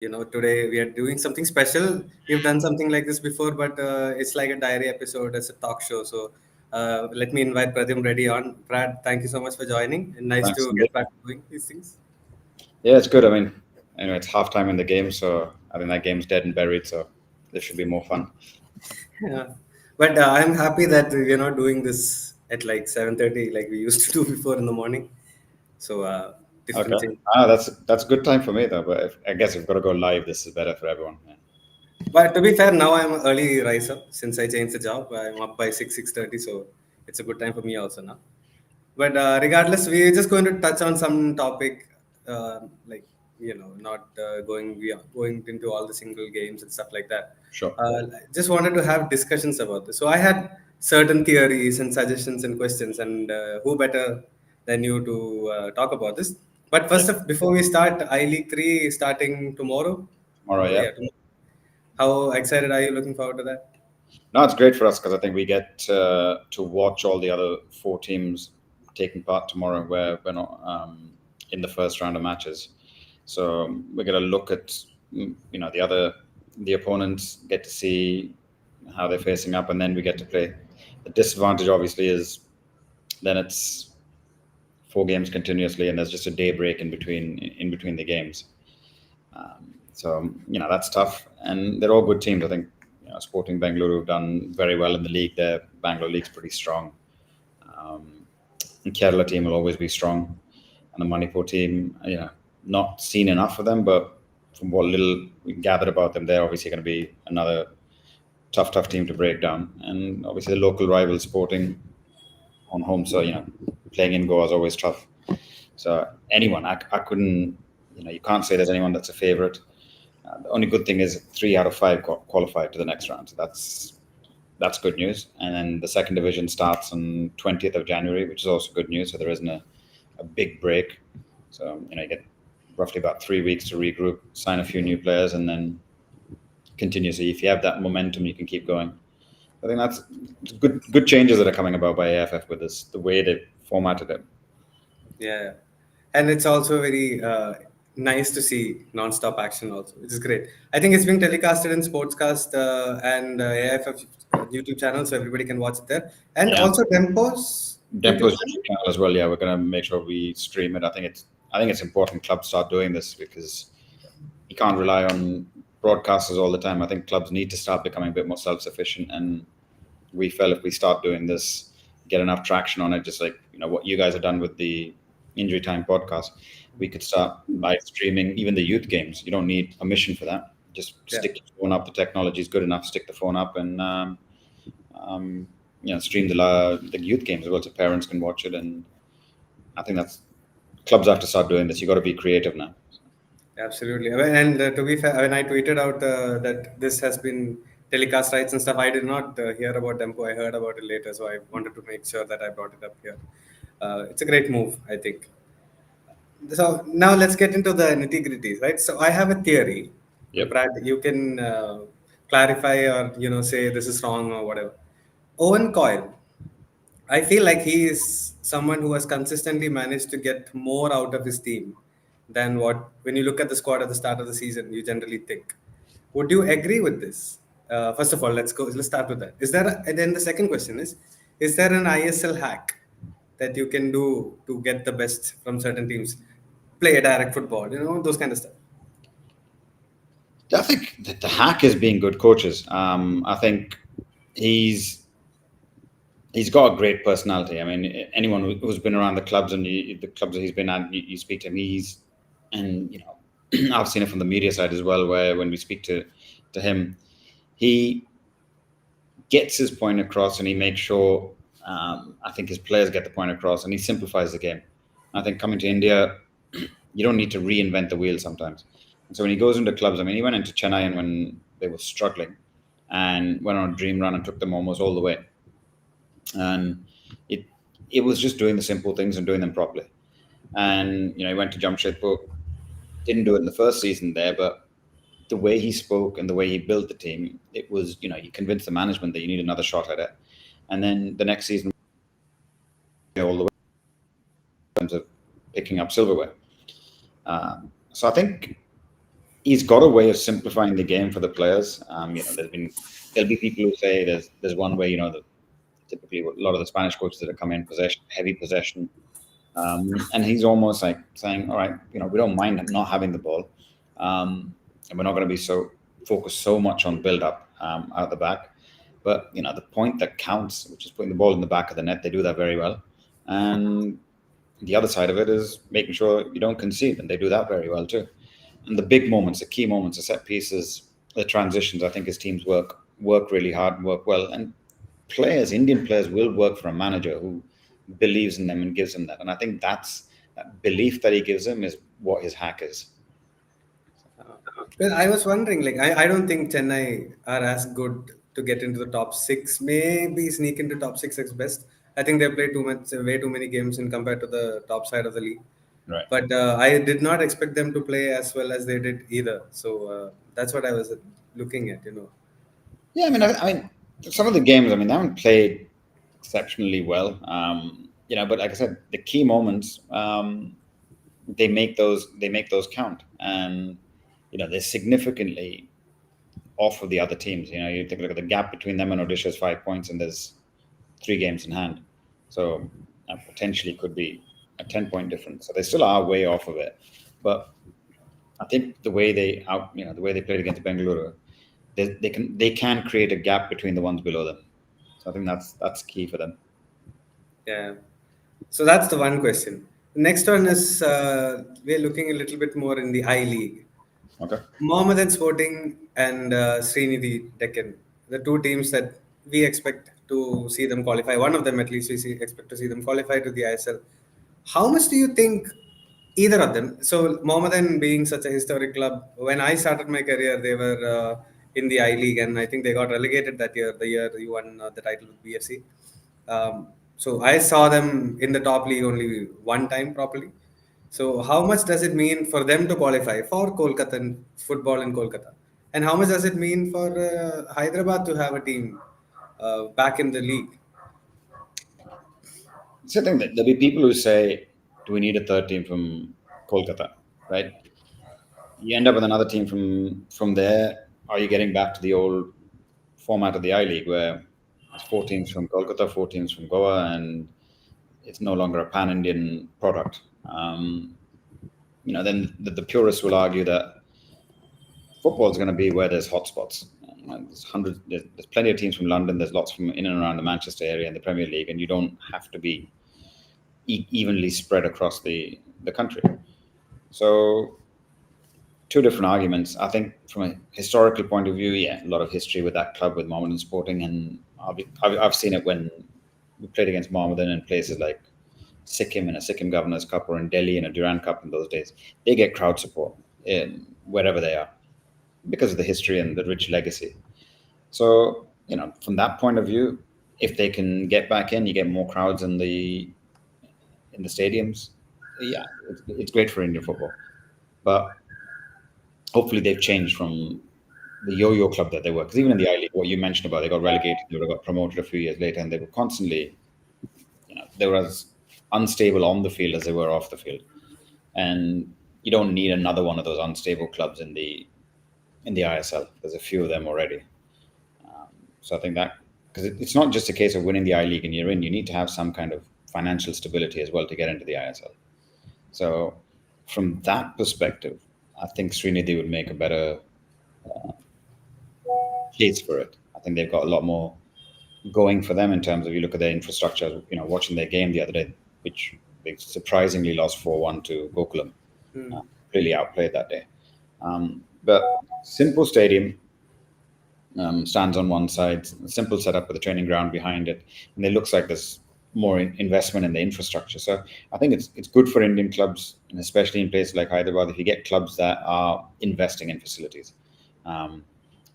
Today we are doing something special. We've done something like this before, but it's like a diary episode. It's a talk show. So let me invite Pradyum Reddy on. Brad, thank you so much for joining. And nice Thanks, to Sandeep. get back to doing these things. Yeah, it's good. I mean, it's halftime in the game, so I think that game's dead and buried. So this should be more fun. Yeah. But I'm happy that we're not doing this at like 7:30 like we used to do before in the morning. So different Okay. thing. That's a good time for me though. But I guess if we've got to go live, this is better for everyone. Yeah. But to be fair, now I'm an early riser since I changed the job. I'm up by 6:30, so it's a good time for me also now. But regardless, we're just going to touch on some topic, like not going into all the single games and stuff like that. Sure. Just wanted to have discussions about this. So I had certain theories and suggestions and questions, and who better than you to talk about this? But Yeah. before we start, I League Three starting tomorrow. Tomorrow, yeah. Yeah, tomorrow. How excited are you? Looking forward to that? No, it's great for us because I think we get to watch all the other four teams taking part tomorrow, where we're not in the first round of matches. So we're going to look at the opponents, get to see how they're facing up, and then we get to play. The disadvantage, obviously, is then it's four games continuously, and there's just a day break in between the games. So that's tough, and they're all good teams. I think Sporting Bengaluru have done very well in the league. Their Bangalore league's pretty strong. Um, and Kerala team will always be strong, and the Manipur team, not seen enough of them, but from what little we gathered about them, they're obviously going to be another tough team to break down. And obviously the local rival Sporting on home, so playing in Goa is always tough. So anyone, I couldn't, you can't say there's anyone that's a favorite. The only good thing is 3 out of 5 qualified to the next round. So that's good news. And then the second division starts on 20th of January, which is also good news. So there isn't a big break. So you get roughly about 3 weeks to regroup, sign a few new players, and then continue. So if you have that momentum, you can keep going. I think that's good changes that are coming about by AFF with this, the way they formatted it. Yeah, and it's also very nice to see non-stop action also, which is great. I think it's being telecasted in Sportscast and AFF YouTube channel, so everybody can watch it there. And Yeah. also Dempo's YouTube Dempo's channel. YouTube channel as well. Yeah, we're going to make sure we stream it. I think it's important clubs start doing this because you can't rely on broadcasters all the time. I think clubs need to start becoming a bit more self-sufficient, and we felt if we start doing this, get enough traction on it, just like what you guys have done with the Injury Time podcast, we could start live streaming even the youth games. You don't need permission for that. Just Yeah. stick your phone up. The technology is good enough. Stick the phone up and um, stream the youth games as well, so parents can watch it. And I think that's clubs have to start doing this. You got to be creative now. Absolutely. And to be fair, when I tweeted out that this has been telecast rights and stuff, I did not hear about Dempo. I heard about it later, so I wanted to make sure that I brought it up here. It's a great move, I think. So now let's get into the nitty gritties, right? So I have a theory. Yep. Brad, you can clarify or say this is wrong or whatever. Owen Coyle, I feel like he is someone who has consistently managed to get more out of his team than what, when you look at the squad at the start of the season, you generally think. Would you agree with this? First of all, let's go. Let's start with that. And then the second question is there an ISL hack that you can do to get the best from certain teams? Play a direct football, those kind of stuff. I think the hack is being good coaches. I think he's got a great personality. I mean, anyone who's been around the clubs and the clubs that he's been at, you speak to him. I've seen it from the media side as well, where when we speak to him, he gets his point across and he makes sure. I think his players get the point across, and he simplifies the game. I think coming to India, you don't need to reinvent the wheel sometimes. And so when he goes into clubs, I mean, he went into Chennai and when they were struggling, and went on a dream run and took them almost all the way. And it was just doing the simple things and doing them properly. And he went to Jamshedpur, didn't do it in the first season there, but the way he spoke and the way he built the team, it was he convinced the management that you need another shot at it. And then the next season, all the way in terms of picking up silverware. So I think he's got a way of simplifying the game for the players. There'll be people who say there's one way, typically a lot of the Spanish coaches that have come in, possession, heavy possession, and he's almost like saying, all right, we don't mind not having the ball, and we're not going to be so focused so much on build up out the back. But the point that counts, which is putting the ball in the back of the net, they do that very well. And the other side of it is making sure you don't concede, and they do that very well too. And the big moments, the key moments, the set pieces, the transitions, I think his teams work really hard and work well. And Indian players will work for a manager who believes in them and gives them that. And I think that belief that he gives them is what his hack is. Well, I was wondering, like, I don't think Chennai are as good to get into the top six. Maybe sneak into top six is best. I think they play way too many games in compared to the top side of the league. Right. But I did not expect them to play as well as they did either. So that's what I was looking at. Yeah, I mean, some of the games, they haven't played exceptionally well. But like I said, the key moments, they make those count, and they're significantly off of the other teams. You take a look at the gap between them and Odisha is 5 points, and there's 3 games in hand, so potentially could be a 10-point difference. So they still are way off of it, but I think the way they played against Bengaluru, they can create a gap between the ones below them. So I think that's key for them. Yeah. So that's the one question. The next one is we're looking a little bit more in the I League. Okay. Mohammedan Sporting and Srinidhi Deccan, the two teams that we expect to see them qualify. One of them, at least, expect to see them qualify to the ISL. How much do you think either of them? So, Mohammedan being such a historic club, when I started my career, they were in the I League, and I think they got relegated that year, the year you won the title with BFC. So, I saw them in the top league only one time properly. So, how much does it mean for them to qualify for Kolkata and football in Kolkata? And how much does it mean for Hyderabad to have a team back in the league? So I think that there'll be people who say, "Do we need a third team from Kolkata?" Right? You end up with another team from there. Are you getting back to the old format of the I League, where it's 4 teams from Kolkata, 4 teams from Goa, and it's no longer a pan-Indian product? Then the purists will argue that football is going to be where there's hotspots. There's plenty of teams from London. There's lots from in and around the Manchester area in the Premier League, and you don't have to be evenly spread across the country. So, 2 different arguments. I think from a historical point of view, yeah, a lot of history with that club, with Mohammedan Sporting, and I've seen it when we played against Mohammedan in places like Sikkim in a Sikkim Governors Cup, or in Delhi in a Durand Cup in those days. They get crowd support in wherever they are because of the history and the rich legacy. So, from that point of view, if they can get back in, you get more crowds in the stadiums. Yeah, it's great for Indian football. But hopefully they've changed from the yo-yo club that they were. Because even in the I League, what you mentioned about, they got relegated, they would have got promoted a few years later, and they were constantly, they were as unstable on the field as they were off the field. And you don't need another one of those unstable clubs in the ISL. There's a few of them already. So I think that, because it's not just a case of winning the I League and you're in, you need to have some kind of financial stability as well to get into the ISL. So from that perspective, I think Srinidhi would make a better case for it. I think they've got a lot more going for them in terms of, you look at their infrastructure, watching their game the other day, which they surprisingly lost 4-1 to Gokulam. Really outplayed that day. But simple stadium, stands on one side, simple setup with a training ground behind it, and it looks like there's more investment in the infrastructure. So I think it's good for Indian clubs, and especially in places like Hyderabad, if you get clubs that are investing in facilities,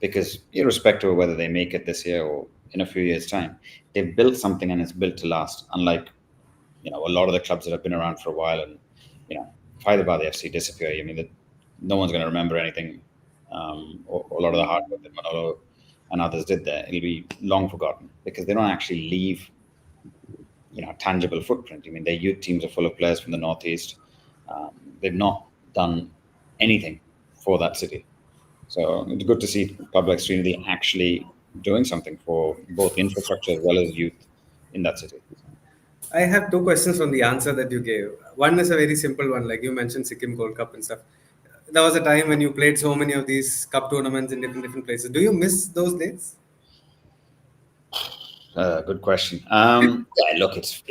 because irrespective of whether they make it this year or in a few years' time, they've built something and it's built to last. Unlike a lot of the clubs that have been around for a while, and if Hyderabad FC disappear, no one's going to remember anything, or a lot of the hard work that Manolo and others did there. It'll be long forgotten because they don't actually leave tangible footprint. Their youth teams are full of players from the Northeast. They've not done anything for that city. So it's good to see Club like Trinity actually doing something for both infrastructure as well as youth in that city. I have two questions from the answer that you gave. One is a very simple one, like you mentioned Sikkim Gold Cup and stuff. There was a time when you played so many of these cup tournaments in different places. Do you miss those days? Good question. Yeah, look, it's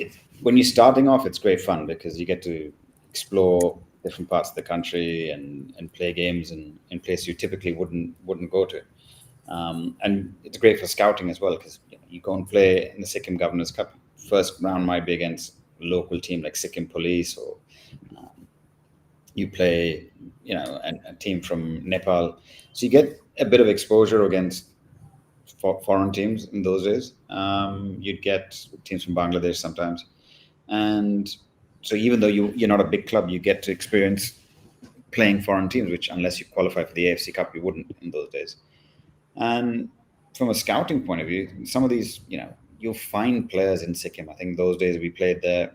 when you're starting off, it's great fun because you get to explore different parts of the country and play games in places you typically wouldn't go to. And it's great for scouting as well because you go and play in the Sikkim Governors Cup. First round might be against a local team like Sikkim Police, or you play, a team from Nepal. So you get a bit of exposure against foreign teams in those days. You'd get teams from Bangladesh sometimes, and so even though you're not a big club, you get to experience playing foreign teams, which unless you qualify for the AFC Cup, you wouldn't in those days. And from a scouting point of view, some of these, you'll find players in Sikkim. I think those days we played there,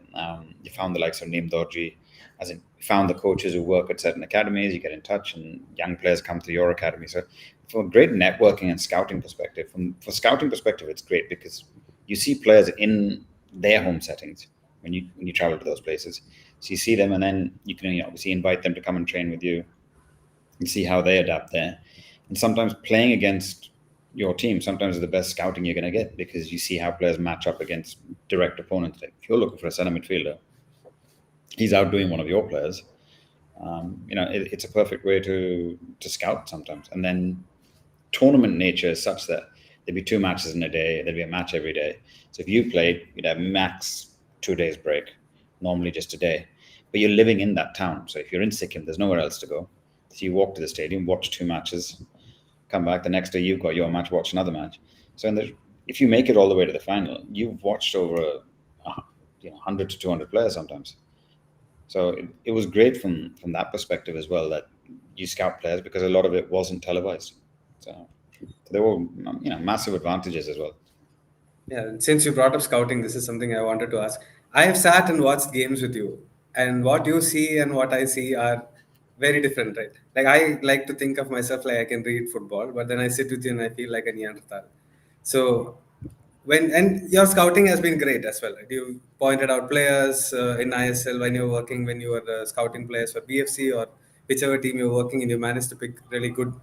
you found the likes of Neem Dorji, as in you found the coaches who work at certain academies, you get in touch and young players come to your academy. So from a great networking and scouting perspective, for scouting perspective, it's great because you see players in their home settings when you travel to those places. So you see them and then you can obviously invite them to come and train with you and see how they adapt there. And sometimes playing against your team sometimes is the best scouting you're going to get because you see how players match up against direct opponents. Like if you're looking for a center midfielder, he's outdoing one of your players. It's a perfect way to scout sometimes. And then tournament nature is such that there'd be 2 matches in a day. There'd be a match every day. So if you played, you'd have max 2 days break, normally just a day. But you're living in that town. So if you're in Sikkim, there's nowhere else to go. So you walk to the stadium, watch 2 matches, come back the next day. You've got your match, watch another match. So if you make it all the way to the final, you've watched over 100 to 200 players sometimes. So it was great from that perspective as well that you scout players because a lot of it wasn't televised. So there were massive advantages as well. Yeah, and since you brought up scouting, this is something I wanted to ask. I have sat and watched games with you, and what you see and what I see are very different, right? Like I like to think of myself like I can read football, but then I sit with you and I feel like a Neanderthal. So and your scouting has been great as well, right? You pointed out players in ISL when you were working, when you were scouting players for BFC or whichever team you're working in, you managed to pick really good,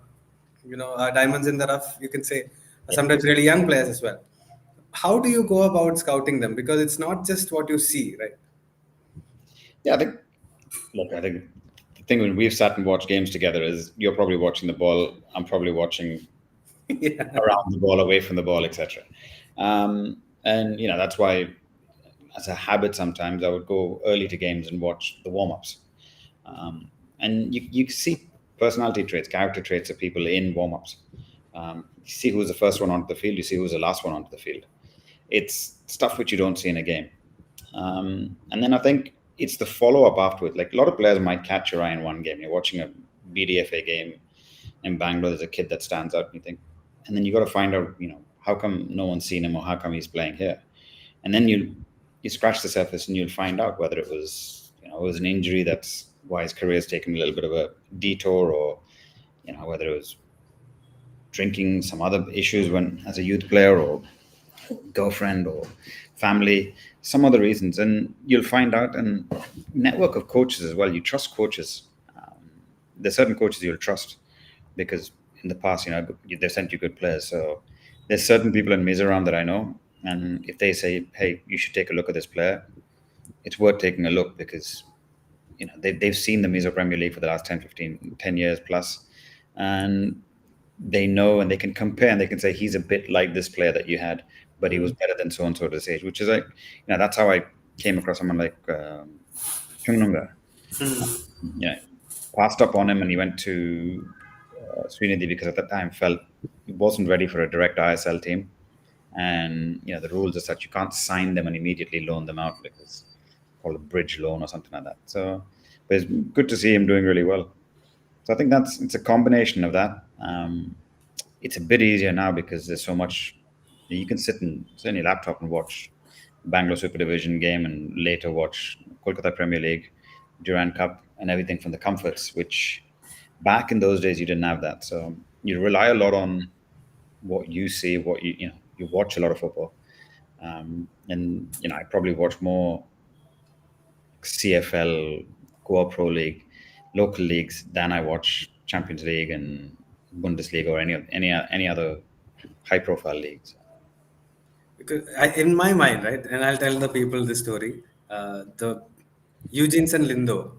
diamonds in the rough, you can say, sometimes really young players as well. How do you go about scouting them? Because it's not just what you see, right? Yeah, I think the thing when we've sat and watched games together is you're probably watching the ball, I'm probably watching Yeah. around the ball, away from the ball, etc. And that's why, as a habit, sometimes I would go early to games and watch the warm-ups. And you see personality traits, character traits of people in warm-ups. You see who's the first one onto the field, you see who's the last one onto the field. It's stuff which you don't see in a game. And then I think it's the follow-up afterwards. Like a lot of players might catch your eye in one game. You're watching a BDFA game in Bangalore, there's a kid that stands out and you think, and then you got to find out, how come no one's seen him or how come he's playing here? And then you scratch the surface and you'll find out whether it was an injury that's why his career's taken a little bit of a detour, or whether it was drinking, some other issues when as a youth player, or girlfriend or family, some other reasons, and you'll find out. And network of coaches as well. You trust coaches. There's certain coaches you'll trust because in the past, they've sent you good players. So there's certain people in Mizoram that I know, and if they say, "Hey, you should take a look at this player," it's worth taking a look because they've seen the Mizo Premier League for the last 10, 15, 10 years plus, and they know and they can compare and they can say he's a bit like this player that you had, but he was better than so and so at this age. Which is like, that's how I came across someone like Chungnunga. Passed up on him and he went to Srinidhi because at that time felt he wasn't ready for a direct ISL team. And the rules are such you can't sign them and immediately loan them out because it's called a bridge loan or something like that. So, but it's good to see him doing really well. So I think it's a combination of that. It's a bit easier now because there's so much. You can sit on your laptop and watch Bangalore Super Division game and later watch Kolkata Premier League, Durand Cup, and everything from the comforts, which Back in those days, you didn't have that, so you rely a lot on what you see, what you watch a lot of football, and I probably watch more CFL, Goa Pro League, local leagues than I watch Champions League and Bundesliga or any other high profile leagues. Because in my mind, right, and I'll tell the people this story. The Eugenson Lindo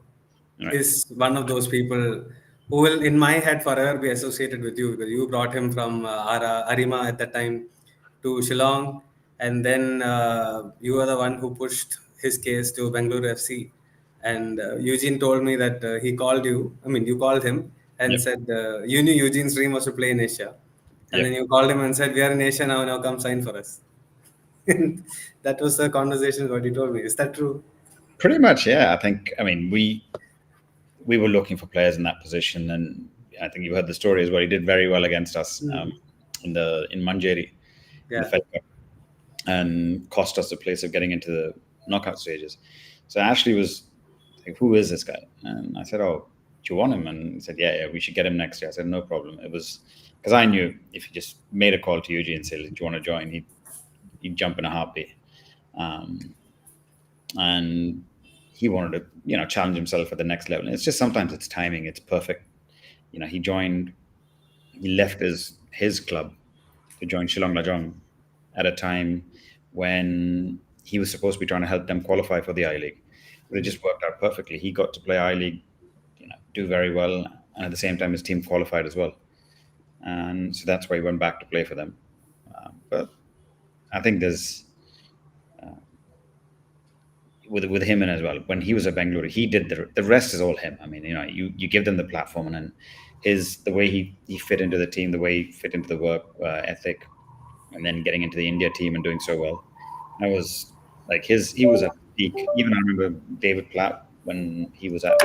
Right. is one of those people who will, in my head, forever be associated with you because you brought him from Arima at that time to Shillong, and then you were the one who pushed his case to Bangalore FC. And Eugene told me that he called you. I mean, you called him and Yep. said you knew Eugene's dream was to play in Asia, and then Yep. you called him and said, "We are in Asia now. Now come sign for us." That was the conversation. What he told me. Is that true? Pretty much, yeah. I mean, we were looking for players in that position, and I think you heard the story as well. He did very well against us in Manjeri in the Yeah. Fed Cup, and cost us a place of getting into the knockout stages. So Ashley was like, "Who is this guy?" And I said, "Oh, do you want him?" And he said, "Yeah, we should get him next year." I said, "No problem." It was because I knew if you just made a call to Eugene and said, "Do you want to join?" He'd jump in a heartbeat. Um, and he wanted to challenge himself at the next level. And it's just sometimes it's timing, it's perfect. He left his club to join Shillong Lajong at a time when he was supposed to be trying to help them qualify for the I League, but it just worked out perfectly. He got to play I League, do very well, and at the same time his team qualified as well, and so that's why he went back to play for them. But I think there's with him in as well. When he was at Bangalore, he did the rest is all him. I mean, you give them the platform, and then the way he fit into the team, the way he fit into the work ethic, and then getting into the India team and doing so well. That was like he was at peak. Even I remember David Platt when he was at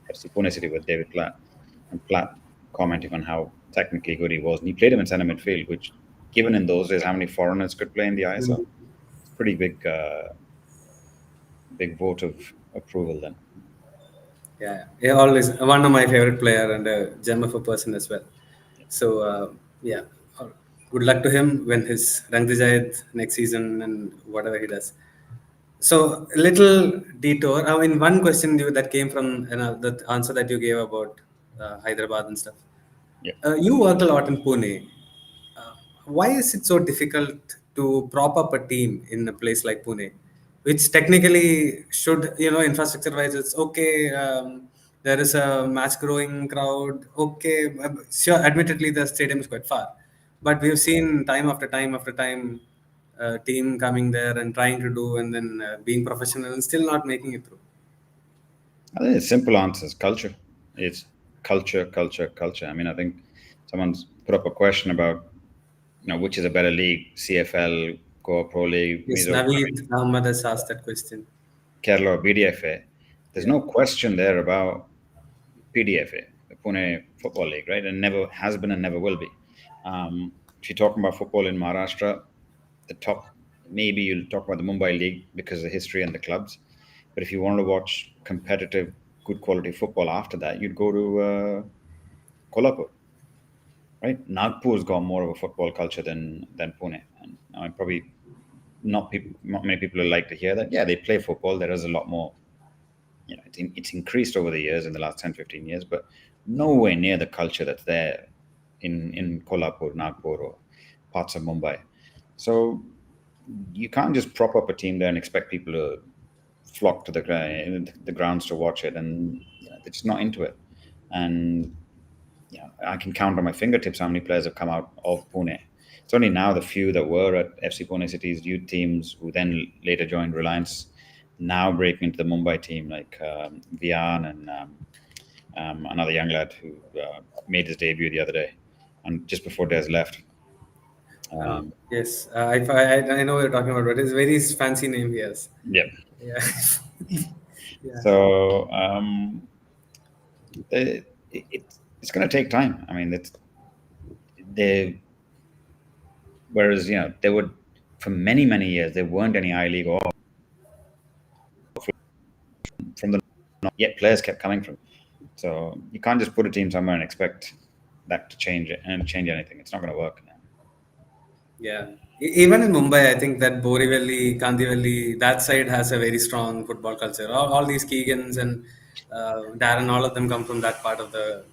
FC Pune City with David Platt, and Platt commenting on how technically good he was, and he played him in centre midfield, which, given in those days how many foreigners could play in the ISL, it's pretty big vote of approval then. Yeah, yeah, always one of my favorite player and a gem of a person as well. So yeah, uh, good luck to him when his Rang Dijayat next season and whatever he does. So little detour. I mean, one question that came from the answer that you gave about Hyderabad and stuff. Yeah. You work a lot in Pune. Uh, why is it so difficult to prop up a team in a place like Pune, which technically should, infrastructure-wise, it's okay. There is a match-growing crowd. Okay, sure. Admittedly, the stadium is quite far, but we've seen time after time after time, team coming there and trying to do, and then being professional and still not making it through. I think it's simple answers. Culture. It's culture, culture, culture. I mean, I think someone's put up a question about which is a better league, CFL, Goa Pro League, Yes, Mizo, Naveed Ahmad has asked that question. Kerala, or BDFA. There's Yeah. no question there about PDFA, the Pune Football League, right? And never has been and never will be. If you're talking about football in Maharashtra, the top, maybe you'll talk about the Mumbai League because of the history and the clubs. But if you want to watch competitive, good quality football after that, you'd go to Kolhapur, right? Nagpur's got more of a football culture than Pune, and probably not many people will like to hear that. Yeah, they play football. There is a lot more. It's increased over the years in the last 10, 15 years, but nowhere near the culture that's there in Kolhapur, Nagpur, or parts of Mumbai. So you can't just prop up a team there and expect people to flock to the grounds to watch it, and they're just not into it. And I can count on my fingertips how many players have come out of Pune. It's only now the few that were at FC Pune City's youth teams who then later joined Reliance, now breaking into the Mumbai team, like Vian and another young lad who made his debut the other day, and just before Des left. Yes, I know what you're talking about, but it's a very fancy name he has. Yep. Yeah. Yeah. So it's going to take time. I mean, they whereas there would for many years there weren't any I League or from the yet players kept coming from. So you can't just put a team somewhere and expect that to change it and change anything. It's not going to work. Yeah. Even in Mumbai, I think that Borivali, Kandivalli, that side has a very strong football culture. All these Keegans and Darren, all of them come from that part of the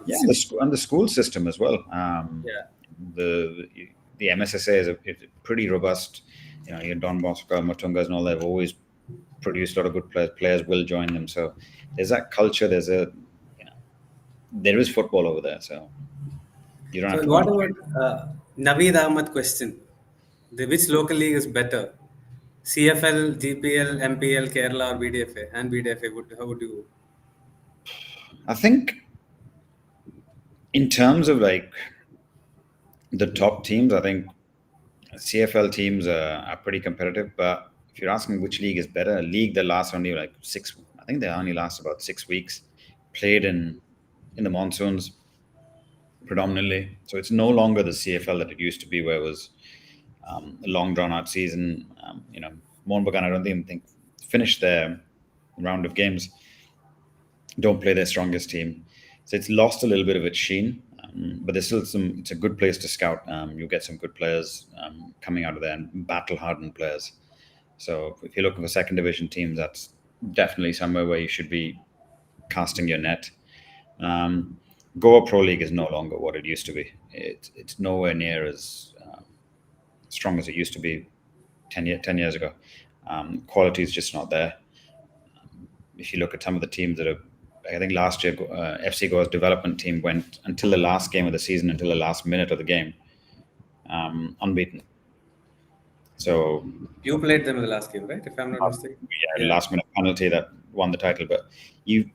Yeah, city. and the school system as well. Yeah. The the MSSA is pretty robust. Your Don Bosco, Matungas, and all. They've always produced a lot of good players. Players will join them. So there's that culture. You know, there is football over there. So you don't have So to what worry. about Naveed Ahmad question? Which local league is better? CFL, GPL, MPL, Kerala, or BDFA? And BDFA, how would you? I think in terms of like the top teams, I think CFL teams are pretty competitive. But if you're asking which league is better, a league that lasts only like six, I think they only last about 6 weeks, played in the monsoons predominantly. So it's no longer the CFL that it used to be, where it was a long drawn out season. Mohun Bagan, I don't even think finished their round of games, don't play their strongest team. So it's lost a little bit of its sheen, but there's still some. It's a good place to scout. You'll get some good players coming out of there, and battle hardened players. So if you're looking for second division teams, that's definitely somewhere where you should be casting your net. Um, Goa Pro League is no longer what it used to be. It's nowhere near as strong as it used to be 10 years ago. Quality is just not there. If you look at some of the teams that have, I think last year FC Goa's development team went until the last game of the season, until the last minute of the game, unbeaten. So You played them in the last game, right? If I'm not mistaken. we had a Yeah. last minute penalty that won the title, but you,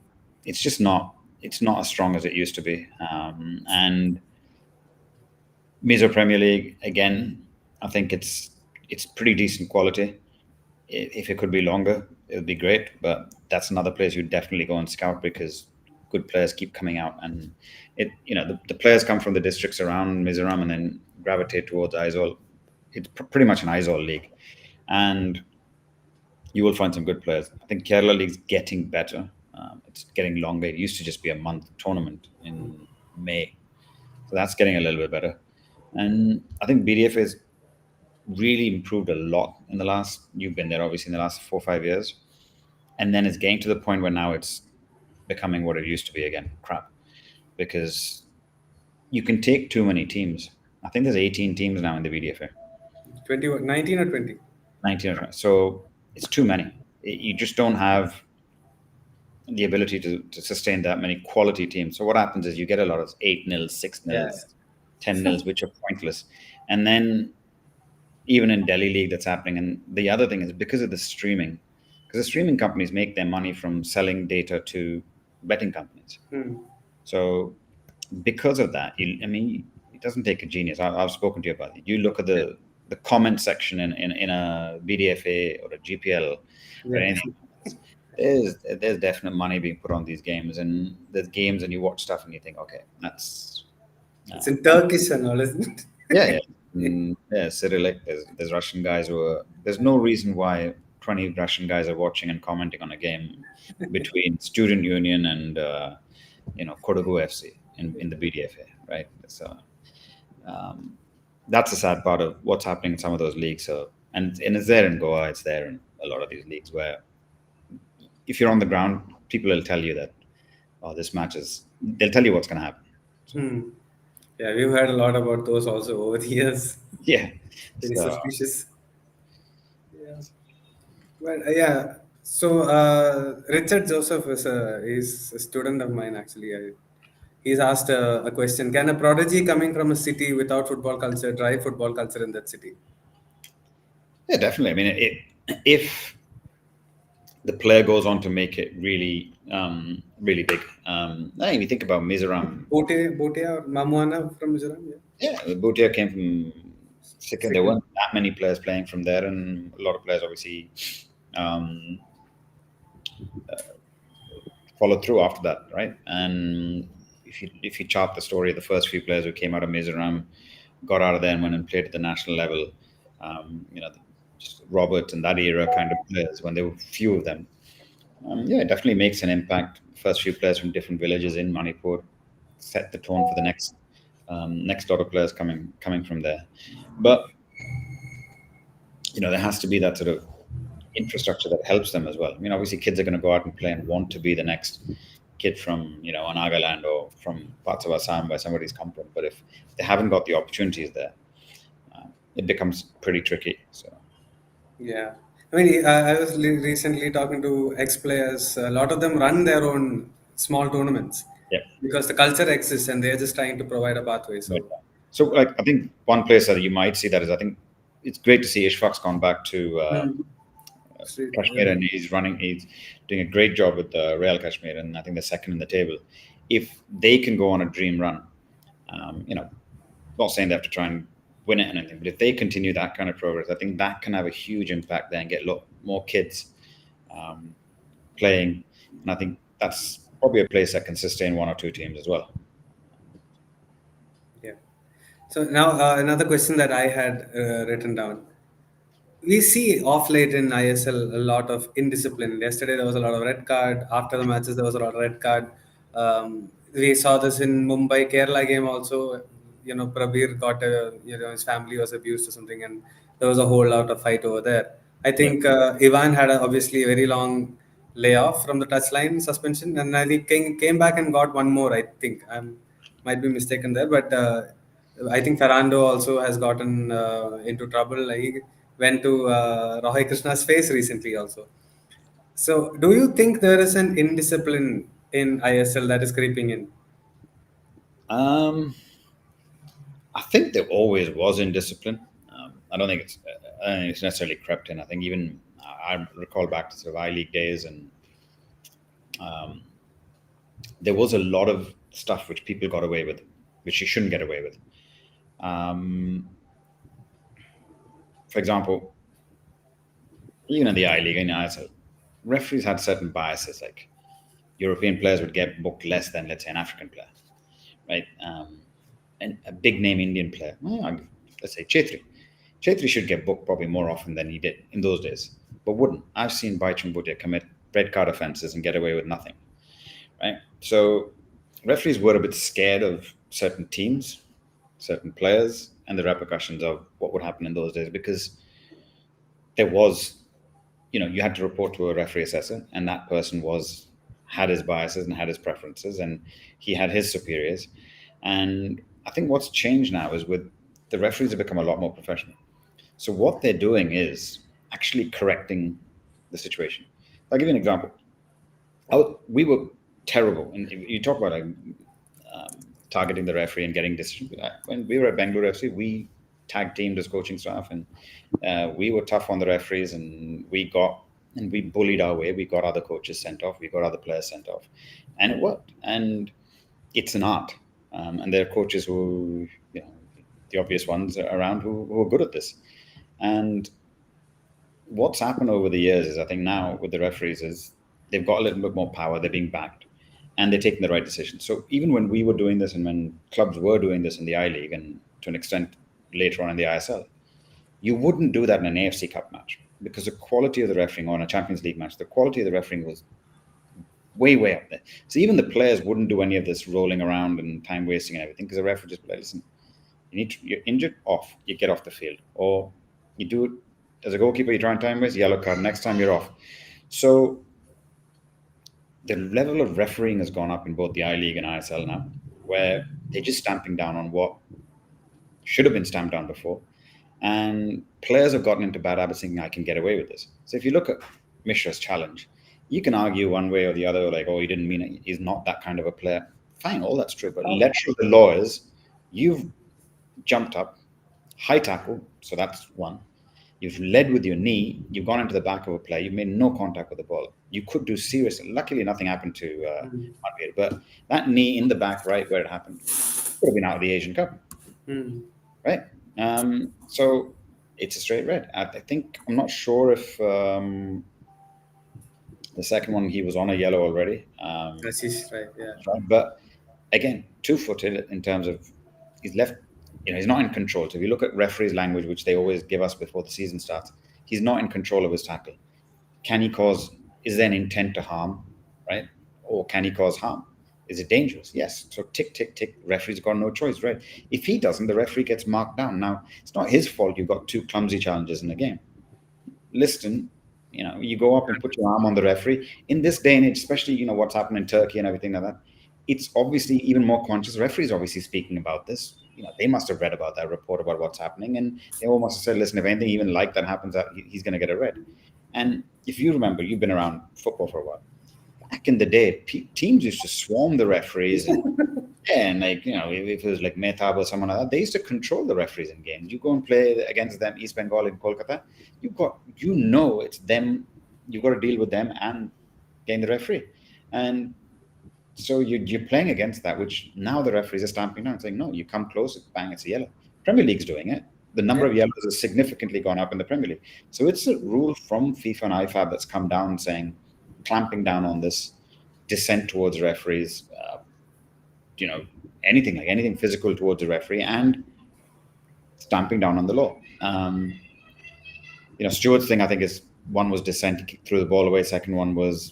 it's just not. It's not as strong as it used to be. And Mizo Premier League again, I think it's pretty decent quality. If it could be longer, it would be great. But that's another place you definitely go and scout, because good players keep coming out, and the players come from the districts around Mizoram and then gravitate towards Aizawl. It's pretty much an Aizawl league, and you will find some good players. I think Kerala League's getting better. It's getting longer. It used to just be a month tournament in May, so that's getting a little bit better. And I think BDF is really improved a lot in the last. You've been there obviously in the last 4 or 5 years, and then it's getting to the point where now it's becoming what it used to be again. Crap, because you can take too many teams. I think there's 18 teams now in the BDFA, 20, 19 or 20? 19 so it's too many. You just don't have the ability to sustain that many quality teams. So what happens is you get a lot of 8-nils, six Yeah. nils, 10-nils, which are pointless. And then even in Delhi League, that's happening. And the other thing is because of the streaming, because the streaming companies make their money from selling data to betting companies. Hmm. So because of that, it doesn't take a genius. I've spoken to you about it. You look at the comment section in a BDFA or a GPL or Yeah. anything. There's definite money being put on these games, and there's games, and you watch stuff and you think, okay, that's It's in Turkish and all, isn't it? yeah. Yeah, Cyrillic. There's Russian guys who are. There's no reason why 20 Russian guys are watching and commenting on a game between Student Union and Kodagu FC in the BDFA, right? So um, that's the sad part of what's happening in some of those leagues. So and it's there in Goa, it's there in a lot of these leagues where if you're on the ground, people will tell you that, oh, this match is. They'll tell you what's going to happen. Hmm. Yeah, we've heard a lot about those also over the years. Yeah. Very So suspicious. Yeah. Well, yeah. So Richard Joseph is a student of mine actually. He's asked a question: can a prodigy coming from a city without football culture drive football culture in that city? yeah, definitely. I mean, if the player goes on to make it really, really big. If you think about Mizoram, Botia or Mamuana from Mizoram? Yeah. yeah, Bhutia came from Sikkim. There Second. weren't that many players playing from there, and a lot of players obviously um, followed through after that, right? And if you chart the story, the first few players who came out of Mizoram got out of there and went and played at the national level. Um, you know, just Robert and that era kind of players when there were few of them. Yeah, it definitely makes an impact. First few players from different villages in Manipur set the tone for the next lot of players coming from there. But there has to be that sort of infrastructure that helps them as well. I mean, obviously, kids are going to go out and play and want to be the next kid from Nagaland or from parts of Assam where somebody's come from. But if they haven't got the opportunities there, it becomes pretty tricky. So Yeah. I mean, I was recently talking to ex-players. A lot of them run their own small tournaments yeah. because the culture exists and they're just trying to provide a pathway. Right. So, So, like, I think one place that you might see that is, I think it's great to see Ishfaq's gone back to hmm. Kashmir, and he's doing a great job with Real Kashmir, and I think they're second in the table. If they can go on a dream run, not saying they have to try and win it and anything, but if they continue that kind of progress, I think that can have a huge impact there and get a lot more kids um, playing, and I think that's probably a place that can sustain one or two teams as well. yeah. So now another question that I had written down. We see off late in ISL a lot of indiscipline. Yesterday there was a lot of red card. After the matches there was a lot of red card. We saw this in Mumbai Kerala game also. Prabir got his family was abused or something, and there was a whole lot of fight over there. I Yeah. think Ivan had obviously a very long layoff from the touchline suspension, and I think came back and got one more. I think I might be mistaken there, but I think Ferrando also has gotten into trouble. He went to Roy Krishna's face recently also. So, do you think there is an indiscipline in ISL that is creeping in? Um, I think there always was indiscipline. I don't think it's necessarily crept in. I think even I recall back to sort of I League days, and um, there was a lot of stuff which people got away with, which you shouldn't get away with. Um, for example, even in the I League and ISL, referees had certain biases. Like European players would get booked less than, let's say, an African player, right? And a big name Indian player, let's say Chetri. Chetri should get booked probably more often than he did in those days, but wouldn't. I've seen Baichung Bhutia commit red card offenses and get away with nothing, right? So referees were a bit scared of certain teams, certain players, and the repercussions of what would happen in those days because there was, you had to report to a referee assessor, and that person had his biases and had his preferences, and he had his superiors. And I think what's changed now is with the referees have become a lot more professional. So what they're doing is actually correcting the situation. I'll give you an example. We were terrible, and you talk about targeting the referee and getting decisions. When we were at Bangalore FC, we tag teamed as coaching staff, and we were tough on the referees, and we bullied our way. We got other coaches sent off, we got other players sent off, and it worked. And it's an art, and there are coaches who, the obvious ones around who are good at this. And what's happened over the years is, I think now with the referees is they've got a little bit more power. They're being backed, and they're taking the right decisions. So even when we were doing this, and when clubs were doing this in the I League, and to an extent later on in the ISL, you wouldn't do that in an AFC Cup match because the quality of the refereeing, or in a Champions League match, the quality of the refereeing was way, way up there. So even the players wouldn't do any of this rolling around and time wasting and everything, because the referee just be like, listen, you're injured, off, you get off the field. Or you do it as a goalkeeper, you try and time waste, yellow card, next time you're off. So the level of refereeing has gone up in both the I League and ISL now, where they're just stamping down on what should have been stamped down before. And players have gotten into bad habits thinking, I can get away with this. So if you look at Mishra's challenge, you can argue one way or the other, like, oh, he didn't mean it. He's not that kind of a player. Fine, all that's true. But letter of the law is you've jumped up, high tackle, so that's one. You've led with your knee. You've gone into the back of a player. You've made no contact with the ball. You could do serious. Luckily, nothing happened to Manveer, but that knee in the back, right where it happened, could have been out of the Asian Cup, right? So it's a straight red. I think I'm not sure if the second one he was on a yellow already. Ashish, right? Yeah. But again, two-footed in terms of he's left. He's not in control. So if you look at referees' language, which they always give us before the season starts, he's not in control of his tackle. Can he cause is there an intent to harm, right? Or can he cause harm? Is it dangerous? Yes. So tick, tick, tick. Referee's got no choice, right? If he doesn't, the referee gets marked down. Now, it's not his fault you've got two clumsy challenges in the game. Listen, you go up and put your arm on the referee. In this day and age, especially, what's happened in Turkey and everything like that, it's obviously even more conscious. Referees obviously speaking about this. They must have read about that report about what's happening, and they almost said, listen, if anything even like that happens, he's going to get a red. And if you remember, you've been around football for a while. Back in the day, teams used to swarm the referees, and if it was like Mehtab or someone like that, they used to control the referees in games. You go and play against them, East Bengal in Kolkata, it's them. You've got to deal with them and gain the referee, and so you're playing against that, which now the referees are stamping down, saying, no, you come close, bang, it's a yellow. Premier League's doing it. The number of yellows has significantly gone up in the Premier League. So it's a rule from FIFA and IFAB that's come down saying, clamping down on this dissent towards referees, anything physical towards the referee, and stamping down on the law. Stewart's thing, I think, is one was dissent, he threw the ball away. Second one was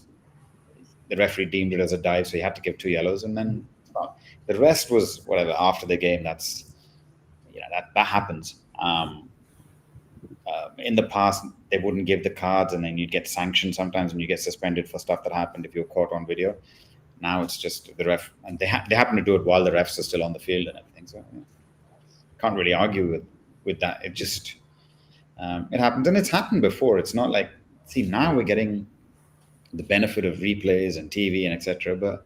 the referee deemed it as a dive, so he had to give 2 yellows, and then the rest was whatever after the game. That's that happens. In the past, they wouldn't give the cards, and then you'd get sanctioned sometimes, and you get suspended for stuff that happened if you're caught on video. Now it's just the ref, and they happen to do it while the refs are still on the field and everything. So can't really argue with that. It just it happens, and it's happened before. It's not like, now we're getting the benefit of replays and TV and etc. But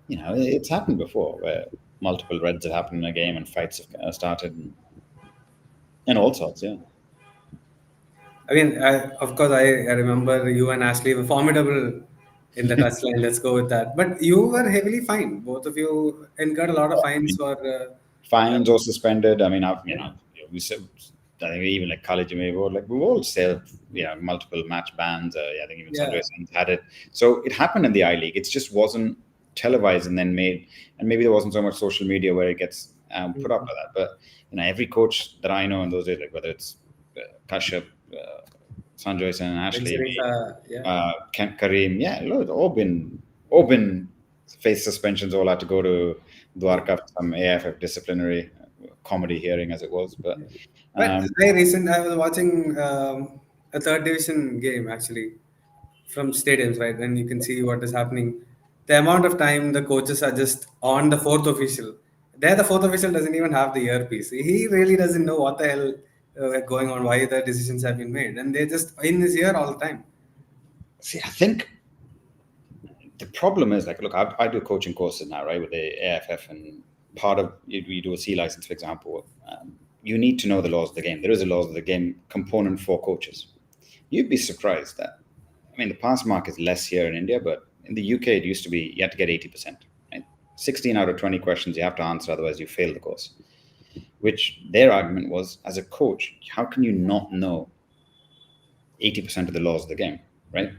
it's happened before where multiple reds have happened in a game and fights have started and all sorts. Yeah. I mean, of course, I remember you and Ashley were formidable in the touchline. Let's go with that. But you were heavily fined. Both of you incurred a lot of fines for fines or suspended. I mean, we said, I think even like college, we've all said, multiple match bans. I think even Sanjay had it. So it happened in the I League. It just wasn't televised and then made, and maybe there wasn't so much social media where it gets put up like that. But every coach that I know in those days, like whether it's Kashyap, Sanjay and Ashley, Kent Kareem, all been faced suspensions. All had to go to Dwarka for some AFF disciplinary comedy hearing, as it was. But I was watching a third division game actually from stadiums, right? And you can see what is happening. The amount of time the coaches are just on the fourth official. There, the fourth official doesn't even have the earpiece. He really doesn't know what the hell going on, why the decisions have been made, and they're just in his ear all the time. See, I think the problem is look, I do coaching courses now, right, with the AFF, and part of we do a C license, for example. You need to know the laws of the game. There is a laws of the game component for coaches. You'd be surprised that, the pass mark is less here in India, but in the UK, it used to be you had to get 80%. Right? 16 out of 20 questions you have to answer, otherwise you fail the course. Which their argument was, as a coach, how can you not know 80% of the laws of the game, right?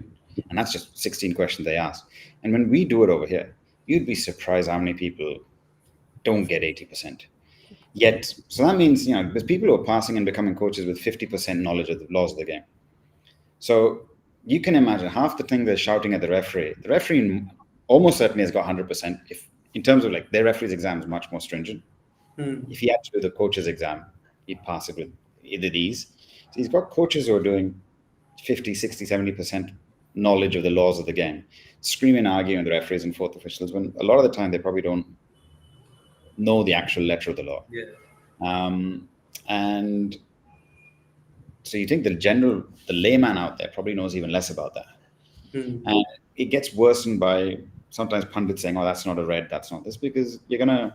And that's just 16 questions they ask. And when we do it over here, you'd be surprised how many people don't get 80%. Yet, so that means, there's people who are passing and becoming coaches with 50% knowledge of the laws of the game. So you can imagine half the thing they're shouting at the referee almost certainly has got 100%. If in terms of their referee's exam is much more stringent. If he had to do the coach's exam, he'd pass it with either these. So he's got coaches who are doing 50, 60, 70% knowledge of the laws of the game, screaming, arguing with the referees and fourth officials, when a lot of the time they probably don't know the actual letter of the law. And so you think the layman out there probably knows even less about that. And it gets worsened by sometimes pundits saying, oh, that's not a red, that's not this, because you're going to,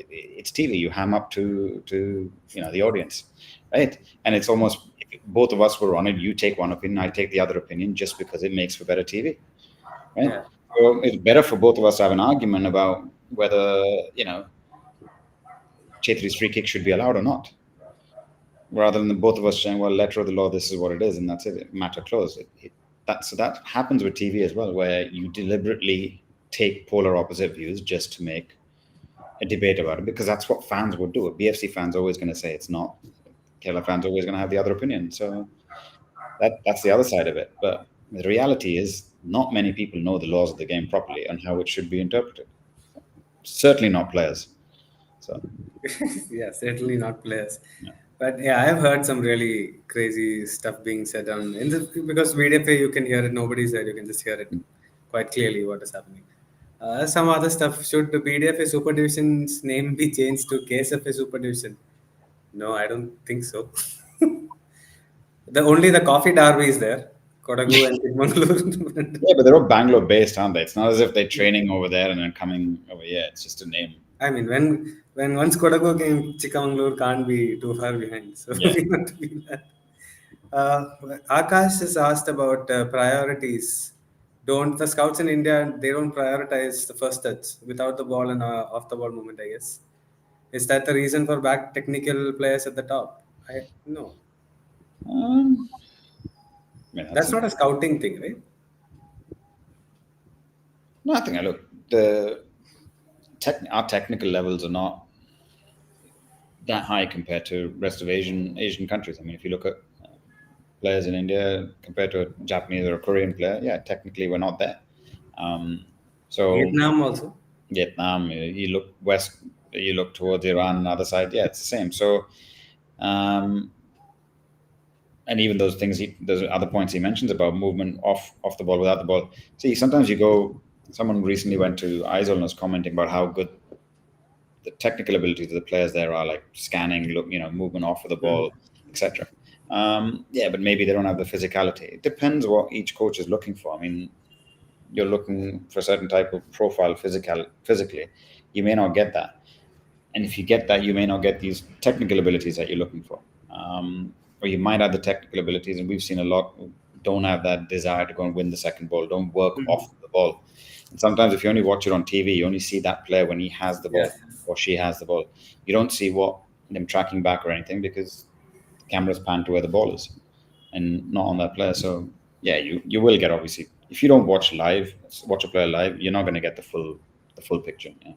it's TV. You ham up to the audience, right? And it's almost, if both of us were on it, you take one opinion, I take the other opinion, just because it makes for better TV, right? Yeah. So it's better for both of us to have an argument about whether Chetri's free kick should be allowed or not, rather than both of us saying, well, letter of the law, this is what it is, and that's it, matter closed. So that happens with TV as well, where you deliberately take polar opposite views just to make a debate about it, because that's what fans would do. A BFC fan's always going to say it's not. Kerala fans always going to have the other opinion. So that's the other side of it. But The reality is, not many people know the laws of the game properly and how it should be interpreted. Certainly not players. So, Yeah, certainly not players. yeah. But yeah, I've heard some really crazy stuff being said on in the because VDFA you can hear it. Nobody's there. You can just hear it quite clearly what is happening. Some other stuff. Should the BDFA Super Division's name be changed to KSFA Super Division? No, I don't think so. The coffee derby is there. Kodagu and Chikmagalur. Yeah, but they're all Bangalore based, aren't they? It's not as if they're training over there and then coming over here. It's just a name. I mean, when once Kodagu came, Chikmagalur can't be too far behind. So Yeah. we want to be that. Uh, Akash has asked about priorities. Don't the scouts in India? They don't prioritize the first touch without the ball and off the ball movement. I guess is that the reason for back technical players at the top? I no, Um, I mean, that's that's a, not a scouting thing, right? no, I think I look the our technical levels are not that high compared to rest of Asian countries. I mean, if you look at players in India compared to a Japanese or a Korean player, yeah, technically we're not there. Um, so Vietnam also. Vietnam, you look west, you look towards Iran, the other side, yeah, it's the same. So, um, and even those things, those other points he mentions about movement off the ball, without the ball. See, sometimes you go. Someone recently went to Aizol and was commenting about how good the technical abilities of the players there are, like scanning, movement off of the ball, etc. Yeah, but maybe they don't have the physicality. It depends what each coach is looking for. I mean, you're looking for a certain type of profile physically, you may not get that. And if you get that, you may not get these technical abilities that you're looking for. Or you might have the technical abilities, and we've seen a lot who don't have that desire to go and win the second ball, don't work off the ball. And sometimes if you only watch it on TV, you only see that player when he has the ball Yes. or she has the ball. You don't see what them tracking back or anything because the camera's pan to where the ball is and not on that player. So yeah, you will get, obviously, if you don't watch a player live, you're not going to get the full picture. Yeah.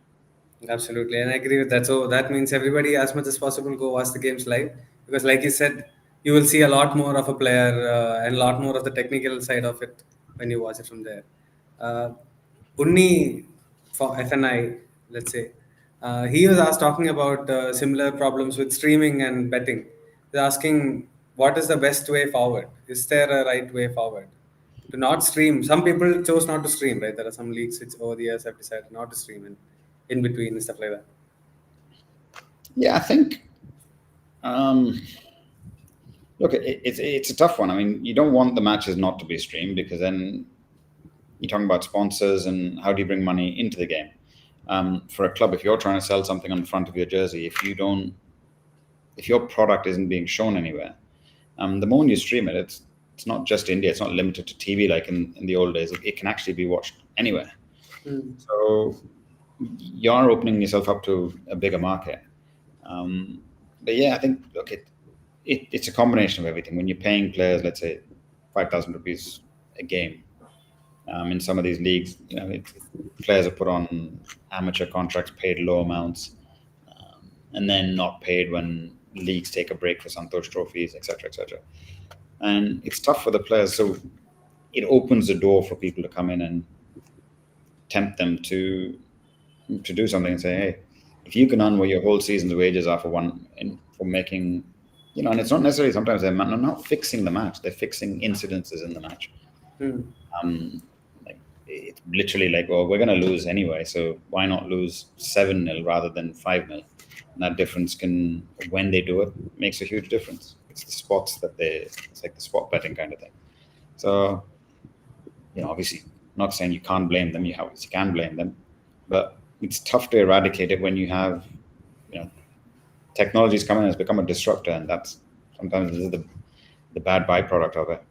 Absolutely, and I agree with that. So that means everybody, as much as possible, go watch the games live because, like you said, you will see a lot more of a player and a lot more of the technical side of it when you watch it from there. Uh, Unni for FNI, let's say, he was asked talking about similar problems with streaming and betting. He's asking, what is the best way forward? Is there a right way forward? To not stream. Some people chose not to stream, right? There are some leagues which over the years have decided not to stream and in between and stuff like that. Yeah, I think. Um, Look, it's a tough one. I mean, you don't want the matches not to be streamed because then you're talking about sponsors and how do you bring money into the game. For a club, if you're trying to sell something on the front of your jersey, if your product isn't being shown anywhere, the moment you stream it, it's not just India. It's not limited to TV like in the old days. It can actually be watched anywhere. So you're opening yourself up to a bigger market. But yeah, I think look, it's a combination of everything. When you're paying players, let's say 5,000 rupees a game, in some of these leagues, players are put on amateur contracts, paid low amounts, and then not paid when leagues take a break for Santosh trophies, etc., etc. And it's tough for the players. So it opens the door for people to come in and tempt them to do something and say, hey, if you can earn what your whole season's wages are for making, and it's not necessarily sometimes they're not fixing the match, they're fixing incidences in the match. Hmm. Like it's literally like, well, we're going to lose anyway, so why not lose 7-0 rather than 5-0? And that difference when they do it, makes a huge difference. It's the spots it's like the spot betting kind of thing. So, obviously, not saying you can't blame them, you can blame them, but it's tough to eradicate it when you have, technology's come in and has become a disruptor, and that's sometimes this is the bad byproduct of it.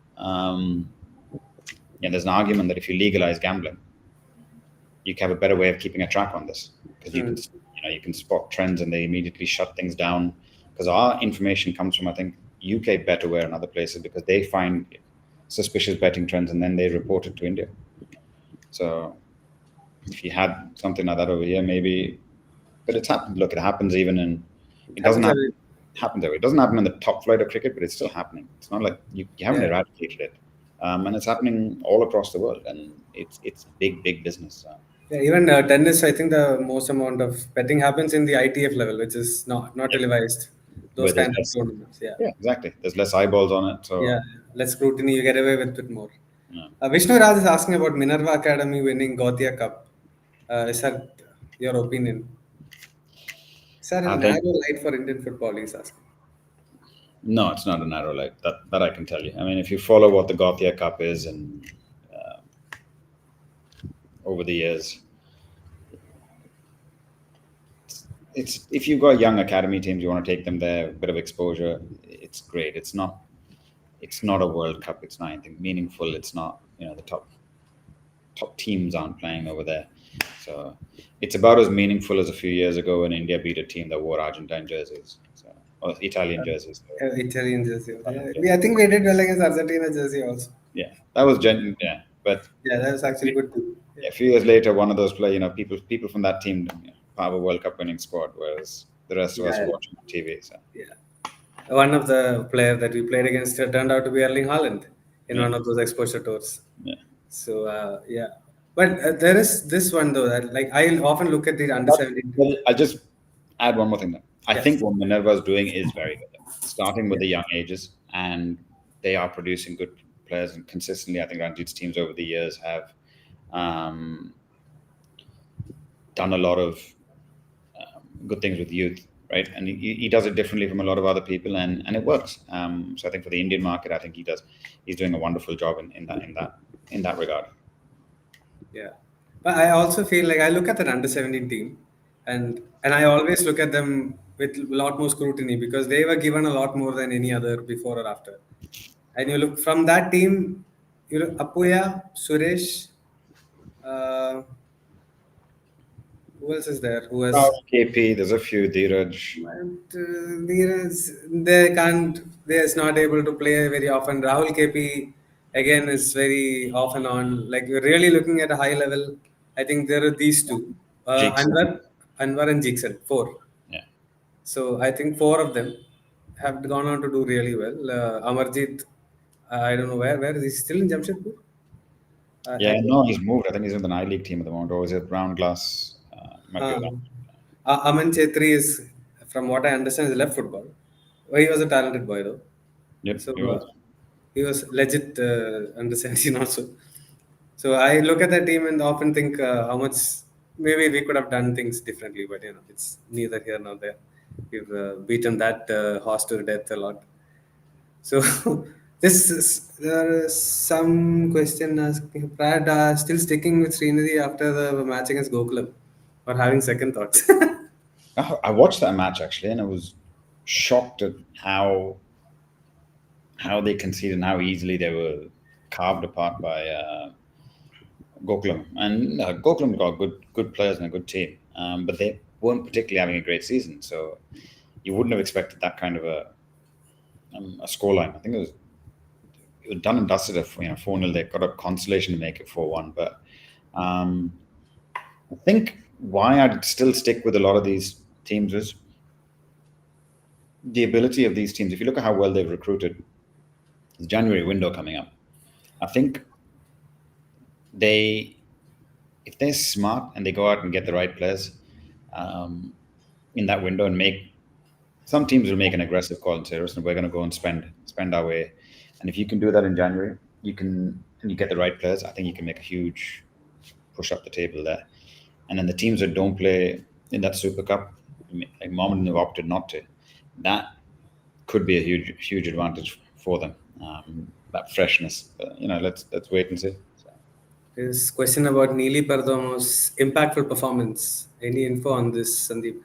There's an argument that if you legalize gambling, you can have a better way of keeping a track on this because you can spot trends and they immediately shut things down. Because our information comes from, I think, UK Betterware and other places because they find suspicious betting trends and then they report it to India. So if you had something like that over here, maybe, but it's happened. Look, it happens even in. It doesn't Happens happen there. It doesn't happen in the top flight of cricket, but it's still happening. It's not like you haven't yeah. eradicated it. and it's happening all across the world, and it's big business. Yeah, even tennis, I think the most amount of betting happens in the ITF level, which is not Yeah, televised. Those where there's kind of less, tournaments. Yeah. yeah, exactly. There's less eyeballs on it, Yeah. so Less scrutiny, you get away with it more. yeah. Vishnu Raj is asking about Minerva Academy winning Gothia Cup. Is that your opinion? Is that a I narrow think light for Indian football? He's asking. no, it's not a narrow light. That I can tell you. I mean, if you follow what the Gothia Cup is, and over the years, it's if you've got young academy teams, you want to take them there, a bit of exposure. It's great. It's not a World Cup. It's not anything meaningful. It's not, the top teams aren't playing over there. So it's about as meaningful as a few years ago when India beat a team that wore Argentine jerseys, or Italian jerseys. So, Italian jersey. yeah, I think we did well against Argentina jersey also. yeah, that was yeah. But Yeah, that was actually good too. Yeah. a few years later, one of those players, people from that team, have a World Cup winning squad, whereas the rest of us Yeah, watching on TV. So yeah. One of the player that we played against turned out to be Erling Haaland in yeah, one of those exposure tours. yeah. So yeah, but there is this one though that like I often look at the under But 17 team. well, I'll just add one more thing. There. I think Yes. what Minerva is doing is very good. Starting with Yeah. the young ages, and they are producing good players and consistently. I think Ranjit's teams over the years have um, done a lot of good things with youth, right? And he does it differently from a lot of other people, and it works. So I think for the Indian market, I think he's doing a wonderful job in that regard. Yeah, but I also feel like I look at that under 17 team, and I always look at them with a lot more scrutiny because they were given a lot more than any other before or after. And you look from that team, you look Apuya, Suresh, uh, who else is there? Who has KP, there's a few Dheeraj. but they can't. They is not able to play very often. Rahul KP again is very off and on. Like you're really looking at a high level. I think there are these two, Jigs. Anwar and Jigsaw, four. Yeah. So I think four of them have gone on to do really well. Amarjit, I don't know where is he still in Jamshedpur? I Yeah, think. no, he's moved. I think he's in the I League team at the moment, or is it Round Glass? Might be around. Aman Chetri is, from what I understand, is left football. Well, he was a talented boy though. Yep, So he was. he was legit under 17 also. So I look at that team and often think how much maybe we could have done things differently, but it's neither here nor there. We've beaten that horse to death a lot. So there is some question asking Brad still sticking with Srinidhi after the match against Gokulam or having second thoughts. I watched that match actually, and I was shocked at how they conceded and how easily they were carved apart by Gokulam. And Gokulam got good players and a good team, but they weren't particularly having a great season. So you wouldn't have expected that kind of a scoreline. I think it was done and dusted at 4-0. They got a consolation to make it 4-1. But I think why I'd still stick with a lot of these teams is the ability of these teams. If you look at how well they've recruited, the January window coming up, I think if they're smart and they go out and get the right players in that window and some teams will make an aggressive call and say, listen, we're going to go and spend our way. And if you can do that in January, and you get the right players, I think you can make a huge push up the table there. And then the teams that don't play in that Super Cup, like Mohammedan have opted not to, that could be a huge advantage for them. That freshness, let's wait and see. So. This question about Neeli Perdomo's impactful performance. Any info on this, Sandeep?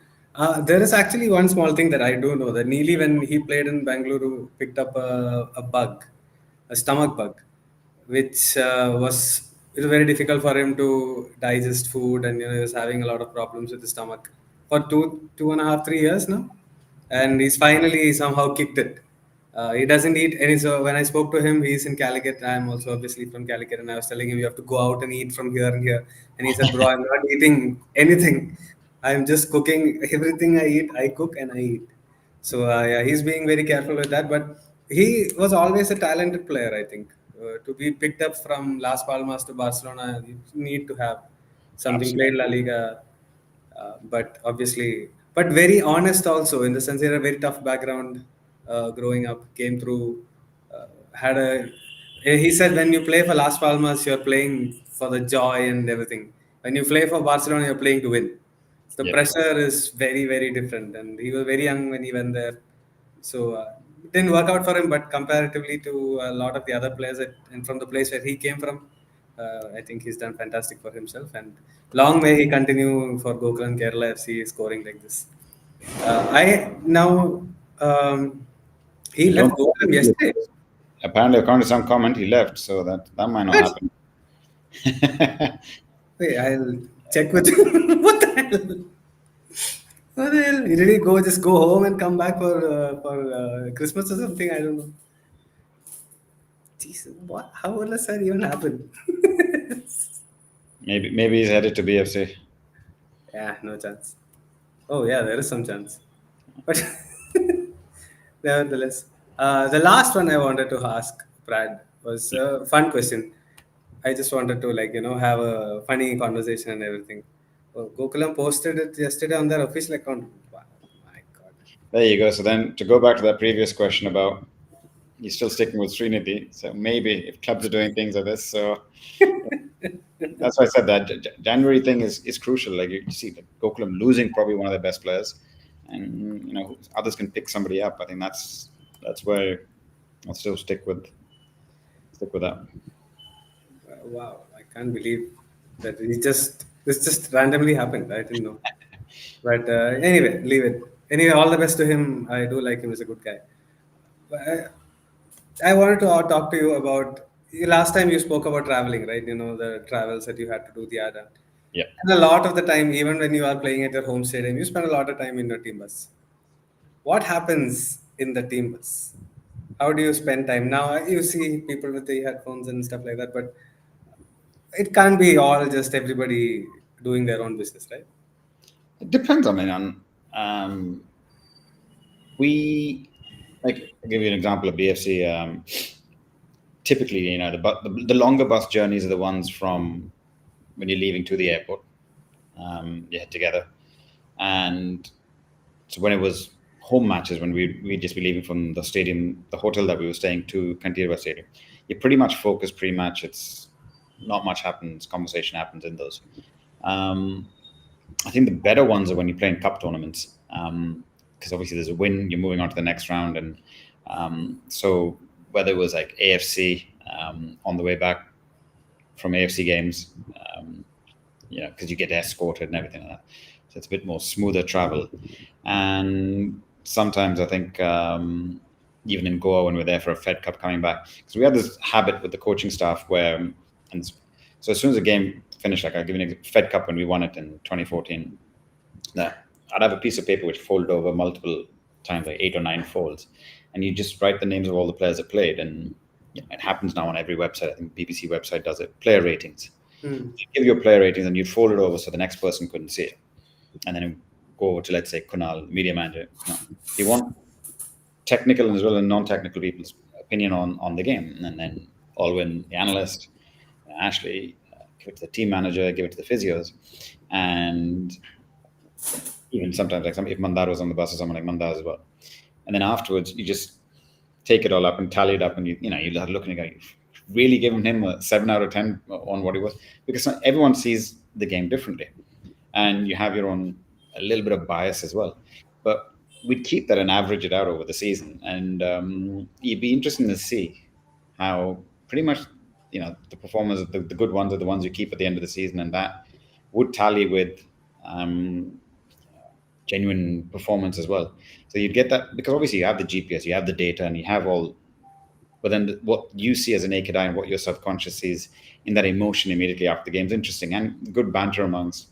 There is actually one small thing that I do know that Neeli, when he played in Bangalore, picked up a bug, a stomach bug, which was it was very difficult for him to digest food, and he was having a lot of problems with the stomach for 2.5, 3 years now, and he's finally somehow kicked it. He doesn't eat any. So when I spoke to him, he's in Calicut. I'm also obviously from Calicut, and I was telling him you have to go out and eat from here and here. And he said, "Bro, I'm not eating anything. I'm just cooking. Everything I eat, I cook and I eat." So yeah, he's being very careful with that. But he was always a talented player, I think. To be picked up from Las Palmas to Barcelona, you need to have something Absolutely. played La Liga, but obviously, but very honest also in the sense he had a very tough background growing up, came through, had a. He said when you play for Las Palmas, you're playing for the joy and everything. When you play for Barcelona, you're playing to win. So the Yep. pressure is very, very different. And he was very young when he went there. So it didn't work out for him, but comparatively to a lot of the other players and from the place where he came from, I think he's done fantastic for himself. And long may he continue for Gokulam Kerala FC scoring like this. I now he We don't left know what Gokulam he yesterday. is. Apparently, according to some comment, he left, so that might not What? happen. Wait, I'll check with what the hell? What the hell? Did he go home and come back for Christmas or something? I don't know. Jesus, what? How will that even happen? Maybe he's headed to BFC. Yeah, no chance. Oh yeah, there is some chance, but nevertheless, the last one I wanted to ask Brad was a fun question. I just wanted to have a funny conversation and everything. Oh, Gokulam posted it yesterday on their official account. Wow, my God. There you go. So then, to go back to that previous question about he's still sticking with Srinidhi. So maybe if clubs are doing things like this, so that's why I said that January thing is crucial. Like you see, like Gokulam losing probably one of their best players, and others can pick somebody up. I think that's where I'll still stick with that. Wow, I can't believe that this just randomly happened. I didn't know. But anyway, leave it. Anyway, all the best to him. I do like him as a good guy. But I wanted to talk to you about last time you spoke about traveling, right? You know, the travels that you had to do the other. Yeah. And a lot of the time, even when you are playing at your home stadium, you spend a lot of time in your team bus. What happens in the team bus? How do you spend time? Now, you see people with the headphones and stuff like that, but it can't be all just everybody doing their own business, right? It depends. I mean, on we like I'll give you an example of BFC. Typically, the longer bus journeys are the ones from when you're leaving to the airport. You head together, and so when it was home matches, when we'd just be leaving from the stadium, the hotel that we were staying to Cantirva Stadium, you pretty much focus pre-match. It's not much happens. Conversation happens in those. Um, I think the better ones are when you play in cup tournaments, because obviously there's a win, you're moving on to the next round, and so whether it was like AFC on the way back from AFC games, because you get escorted and everything like that, so it's a bit more smoother travel. And sometimes I think even in Goa when we're there for a Fed Cup coming back, because we had this habit with the coaching staff where, and so as soon as the game finished, like I'll give you an Fed Cup when we won it in 2014, that I'd have a piece of paper which folded over multiple times, like 8 or 9 folds, and you just write the names of all the players that played. And it happens now on every website. I think BBC website does it. Player ratings. Hmm. You give your player ratings and you'd fold it over so the next person couldn't see it. And then you go over to, let's say, Kunal, media manager. No, you want technical as well as non-technical people's opinion on the game. And then Alwyn, the analyst, Ashley, give it to the team manager, give it to the physios. And even sometimes, like if Mandar was on the bus or someone like Mandar as well. And then afterwards, you just take it all up and tally it up, and you look and you go, really giving him a 7 out of 10 on what he was, because everyone sees the game differently, and you have your own a little bit of bias as well. But we'd keep that and average it out over the season, and it'd be interesting to see how pretty much the performers, the good ones, are the ones you keep at the end of the season, and that would tally with genuine performance as well. So you'd get that because obviously you have the GPS, you have the data, and you have all. But then what you see as a naked eye and what your subconscious sees in that emotion immediately after the game is interesting, and good banter amongst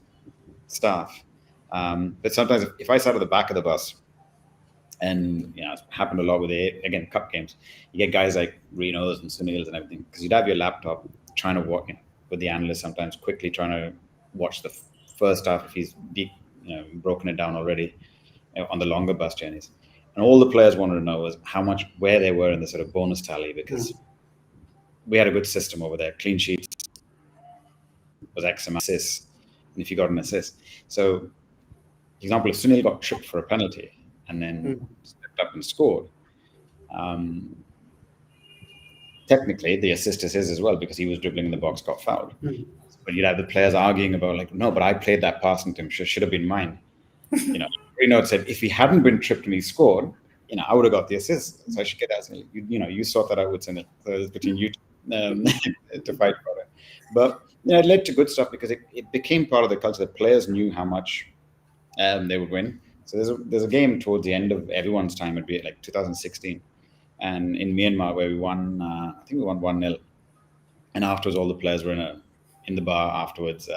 staff. But sometimes if I sat at the back of the bus, and it's happened a lot with again cup games, you get guys like Renos and Sunils and everything, because you'd have your laptop trying to work with the analyst, sometimes quickly trying to watch the first half if he's deep, broken it down already on the longer bus journeys. And all the players wanted to know was where they were in the sort of bonus tally, because we had a good system over there. Clean sheets was X amount of assists, and if you got an assist. So, for example, if Sunil got tripped for a penalty and then stepped up and scored, um, technically the assist is his as well because he was dribbling in the box, got fouled. But you'd have the players arguing about like, no, but I played that pass into him, should have been mine. It said if he hadn't been tripped and he scored, I would have got the assist. So I should get that. So you sort that out with Sunil. So it's between you to fight for it. But it led to good stuff because it became part of the culture. The players knew how much they would win. So there's a game towards the end of everyone's time. It'd be like 2016, and in Myanmar where we won. I think we won 1-0, and afterwards all the players were in the bar afterwards,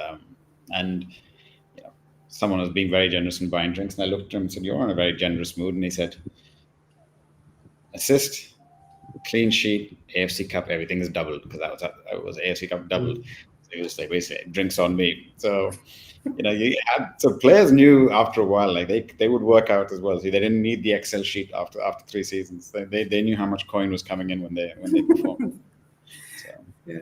and someone was being very generous in buying drinks, and I looked at him and said, "You're in a very generous mood," and he said, "Assist, clean sheet, AFC Cup, everything is doubled," because that was AFC Cup doubled. So it was like basically drinks on me. So so players knew after a while, like they would work out as well. See, they didn't need the Excel sheet after 3 seasons. They knew how much coin was coming in when they performed. So. Yeah,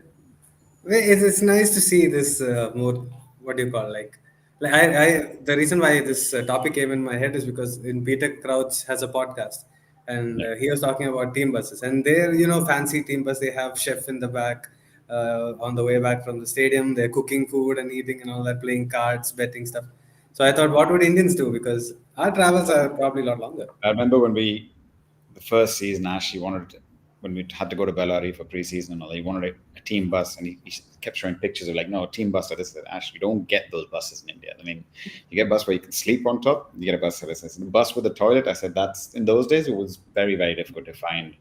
it's nice to see this more. What do you call like I the reason why this topic came in my head is because in Peter Crouch has a podcast, and Yeah. he was talking about team buses, and they're fancy team bus. They have chef in the back. On the way back from the stadium, they're cooking food and eating and all that, playing cards, betting stuff. So I thought, what would Indians do? Because our travels are probably a lot longer. I remember when the first season, Ash, when we had to go to Bellary for pre-season and all, he wanted a team bus, and he kept showing pictures of like, no, team bus for this. Ash, you don't get those buses in India. I mean, you get a bus where you can sleep on top, you get a bus for this. The bus with a toilet, I said, that's, in those days, it was very, very difficult to find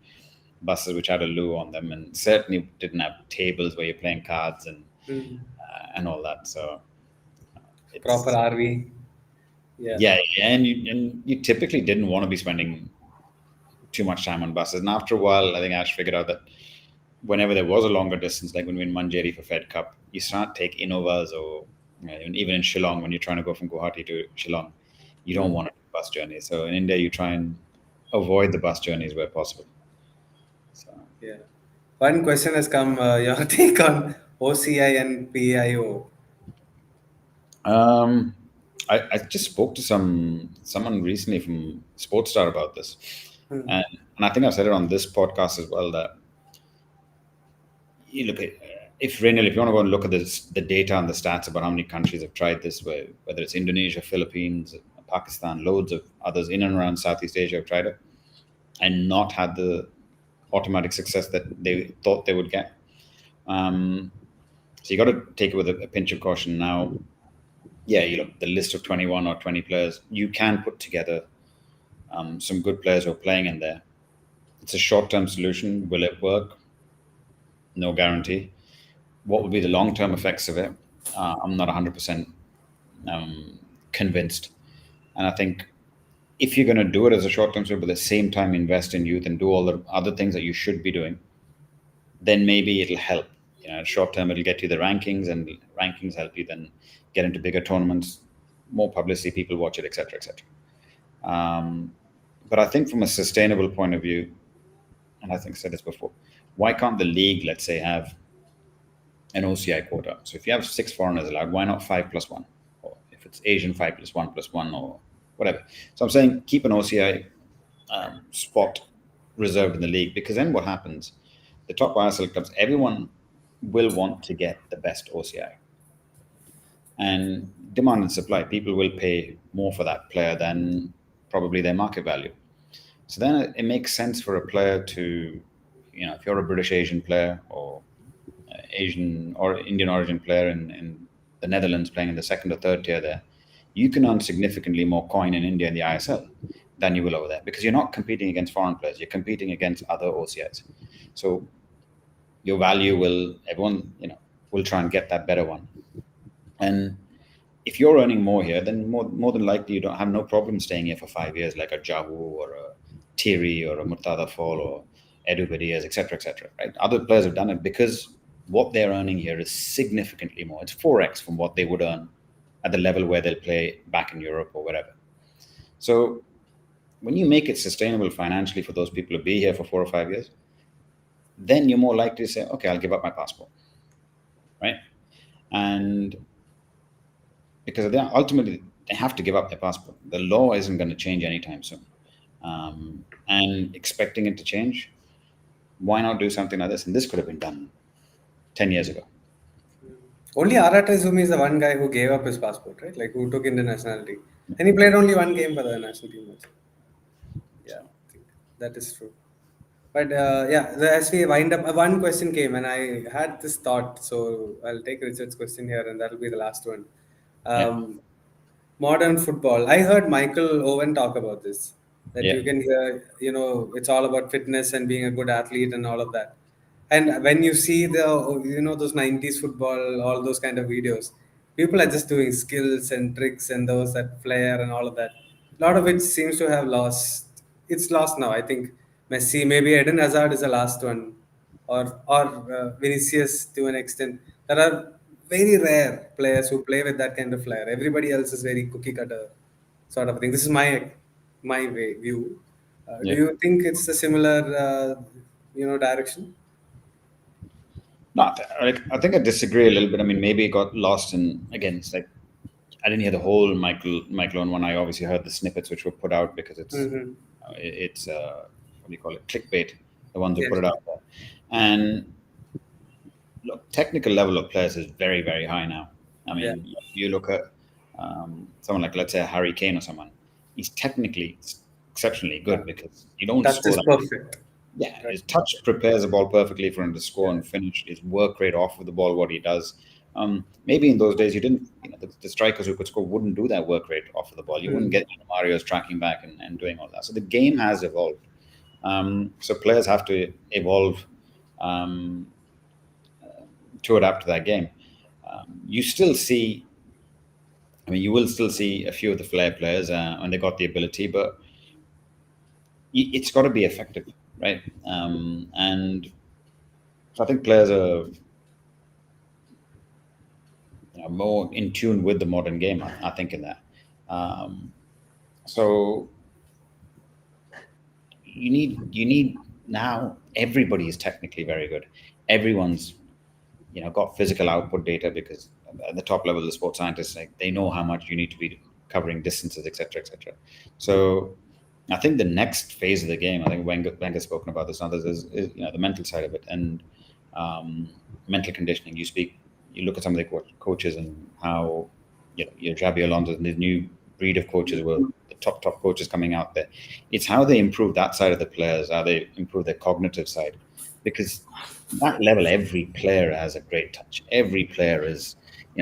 buses which had a loo on them, and certainly didn't have tables where you're playing cards and all that. So it's, Proper RV. yeah, and you typically didn't want to be spending too much time on buses. And after a while, I think Ash figured out that whenever there was a longer distance, like when we were in Manjeri for Fed Cup, you start take Innovas, or even in Shillong, when you're trying to go from Guwahati to Shillong, you don't want to do bus journeys. So in India, you try and avoid the bus journeys where possible. So. Yeah. One question has come. Your take on OCI and PIO? I just spoke to someone recently from Sportstar about this, and I think I've said it on this podcast as well, that you look at, if you want to go and look at the data and the stats about how many countries have tried this, whether it's Indonesia, Philippines, Pakistan, loads of others in and around Southeast Asia have tried it and not had the automatic success that they thought they would get. So you got to take it with a pinch of caution. Now, yeah, you look, the list of 21 or 20 players, you can put together some good players who are playing in there. It's a short-term solution. Will it work? No guarantee. What will be the long-term effects of it? I'm not 100% convinced. And I think if you're going to do it as a short-term solution, but at the same time invest in youth and do all the other things that you should be doing, then maybe it'll help. Short term, it'll get you the rankings, and rankings help you then get into bigger tournaments, more publicity, people watch it, etc., etc. But I think from a sustainable point of view, and I think I said this before, why can't the league, let's say, have an OCI quota? So if you have 6 foreigners allowed, why not 5+1? Or if it's Asian, 5+1+1 or whatever. So I'm saying keep an OCI spot reserved in the league, because then what happens? The top ISL clubs, everyone will want to get the best OCI. And demand and supply, people will pay more for that player than probably their market value. So then it makes sense for a player to, if you're a British Asian player or Asian or Indian origin player in the Netherlands playing in the second or third tier there, you can earn significantly more coin in India in the ISL than you will over there, because you're not competing against foreign players, you're competing against other OCIs. So your value everyone will try and get that better one. And if you're earning more here, then more than likely you don't have no problem staying here for 5 years, like a Jahu or a Thierry or a Murtada Fall or Edu Bedias, etc., right? Other players have done it because what they're earning here is significantly more. It's 4x from what they would earn at the level where they'll play back in Europe or wherever. So when you make it sustainable financially for those people to be here for 4 or 5 years, then you're more likely to say, okay, I'll give up my passport, right? And because they ultimately they have to give up their passport. The law isn't going to change anytime soon, and expecting it to change, why not do something like this? And this could have been done 10 years ago. Only Arata Izumi is the one guy who gave up his passport, right? Like who took Indian nationality, and he played only one game for the national team also. Yeah, So I think that is true. But yeah, as we wind up, one question came, and I had this thought. So I'll take Richard's question here, and that'll be the last one. yeah, Um, Modern football. I heard Michael Owen talk about this. That yeah, you can hear, it's all about fitness and being a good athlete and all of that. And when you see those 90s football, all those kind of videos, people are just doing skills and tricks and those that flair and all of that. A lot of it seems to have lost. It's lost now. I think Messi, maybe Eden Hazard is the last one, or Vinicius to an extent. There are very rare players who play with that kind of flair. Everybody else is very cookie cutter sort of thing. This is my view. Do yeah. you think it's a similar direction? No, I think I disagree a little bit. I mean, maybe it got lost in again. It's like I didn't hear the whole Michael Owen one. I obviously heard the snippets which were put out because Mm-hmm. it's what do you call it, clickbait. The ones who put Yes. it out there, and look, technical level of players is very, very high now. I Yeah. mean, you look at someone like, let's say, Harry Kane or someone. He's technically exceptionally Yeah. good because you don't Touch score is that many. perfect. Yeah, Right. his touch prepares the ball perfectly for him to score Yeah. and finish. His work rate off of the ball, what he does. Maybe in those days, you didn't, the strikers who could score wouldn't do that work rate off of the ball. You wouldn't Mm. get Mario's tracking back and doing all that. So the game has evolved. So players have to evolve um, to adapt to that game. You still see, I mean, you will still see a few of the flair players when they got the ability, but it's got to be effective, right? And so I think players are more in tune with the modern game. I think in that. Um, so you need now everybody is technically very good. Everyone's got physical output data because at the top level the sports scientists, like, they know how much you need to be covering distances, etc., etc. So I think the next phase of the game, I think Wenger's spoken about this and others, is the mental side of it, and um, mental conditioning. You look at some of the coaches and how your Javi Alonso and the new breed of coaches were the top coaches coming out there. It's how they improve that side of the players, how they improve their cognitive side, because that level, every player has a great touch. Every player is,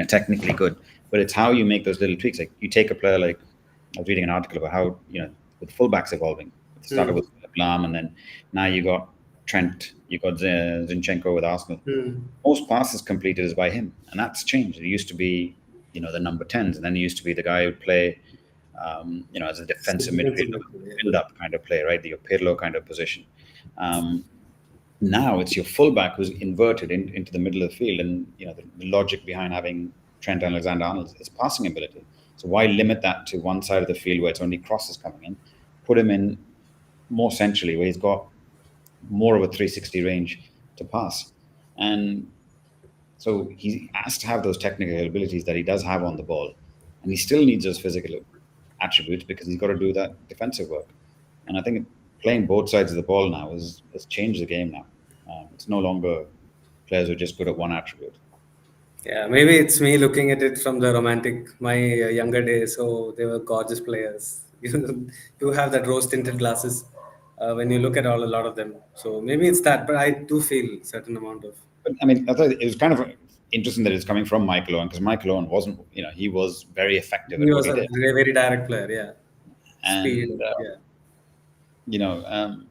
technically good, but it's how you make those little tweaks. Like you take a player like I was reading an article about how with fullbacks evolving. It started Mm. with Lam, and then now you got Trent, you got Zinchenko with Arsenal. Mm. Most passes completed is by him, and that's changed. It used to be, the number tens, and then it used to be the guy who'd play, as a defensive midfielder, Yeah. build-up kind of play, right? The Pirlo kind of position. Um, Now it's your fullback who's inverted into the middle of the field, and the logic behind having Trent Alexander-Arnold is passing ability. So why limit that to one side of the field where it's only crosses coming in? Put him in more centrally where he's got more of a 360 range to pass, and so he has to have those technical abilities that he does have on the ball, and he still needs those physical attributes because he's got to do that defensive work. And I think playing both sides of the ball now has changed the game now. It's no longer players who are just good at one attribute. Yeah, maybe it's me looking at it from the my younger days. So they were gorgeous players. You have that rose tinted glasses when you look at a lot of them. So maybe it's that, but I do feel certain amount of. But I mean, I thought it was kind of interesting that it's coming from Michael Owen because Michael Owen wasn't, he was very effective He at what was he a did. very direct player. Yeah, speed. And, Yeah. you know, um,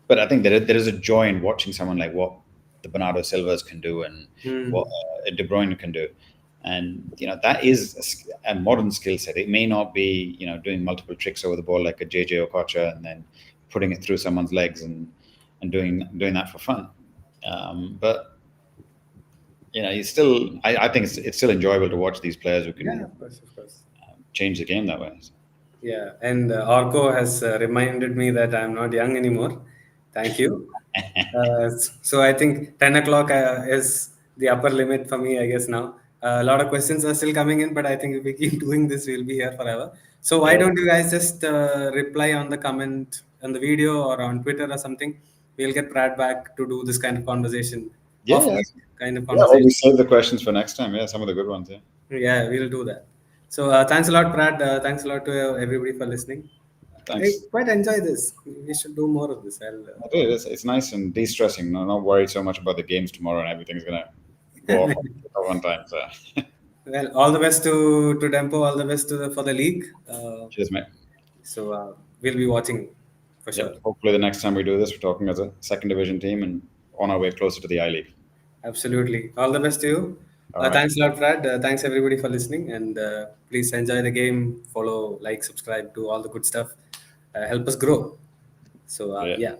but I think there is a joy in watching someone like what the Bernardo Silvas can do and Hmm. what De Bruyne can do. And, that is a modern skill set. It may not be, doing multiple tricks over the ball like a JJ Okocha and then putting it through someone's legs and doing that for fun. But you still, I think it's still enjoyable to watch these players who Yeah, can of course, of course. change the game that way. Yeah, and Orko has reminded me that I'm not young anymore. Thank you. So I think 10 o'clock is the upper limit for me, I guess now. A lot of questions are still coming in, but I think if we keep doing this, we'll be here forever. So why Yeah. don't you guys just reply on the comment on the video or on Twitter or something? We'll get Brad back to do this kind of conversation, Yeah, off yeah. kind of Yeah, well, we conversation. save the questions for next time. Yeah, some of the good ones. Yeah. Yeah, we'll do that. So thanks a lot, Brad. Thanks a lot to everybody for listening. I Thanks. quite enjoy this. We should do more of this. I'll. It's nice and de-stressing. No, not worried so much about the games tomorrow and everything's gonna go off at one time. So, Well, all the best to Dempo. All the best for the league. cheers, mate. So we'll be watching for sure. Yep. Hopefully, the next time we do this, we're talking as a second division team and on our way closer to the I League. Absolutely. All the best to you. All right. Thanks a lot, Brad. Thanks everybody for listening, and please enjoy the game. Follow, like, subscribe, do all the good stuff. Help us grow. So Yeah. yeah.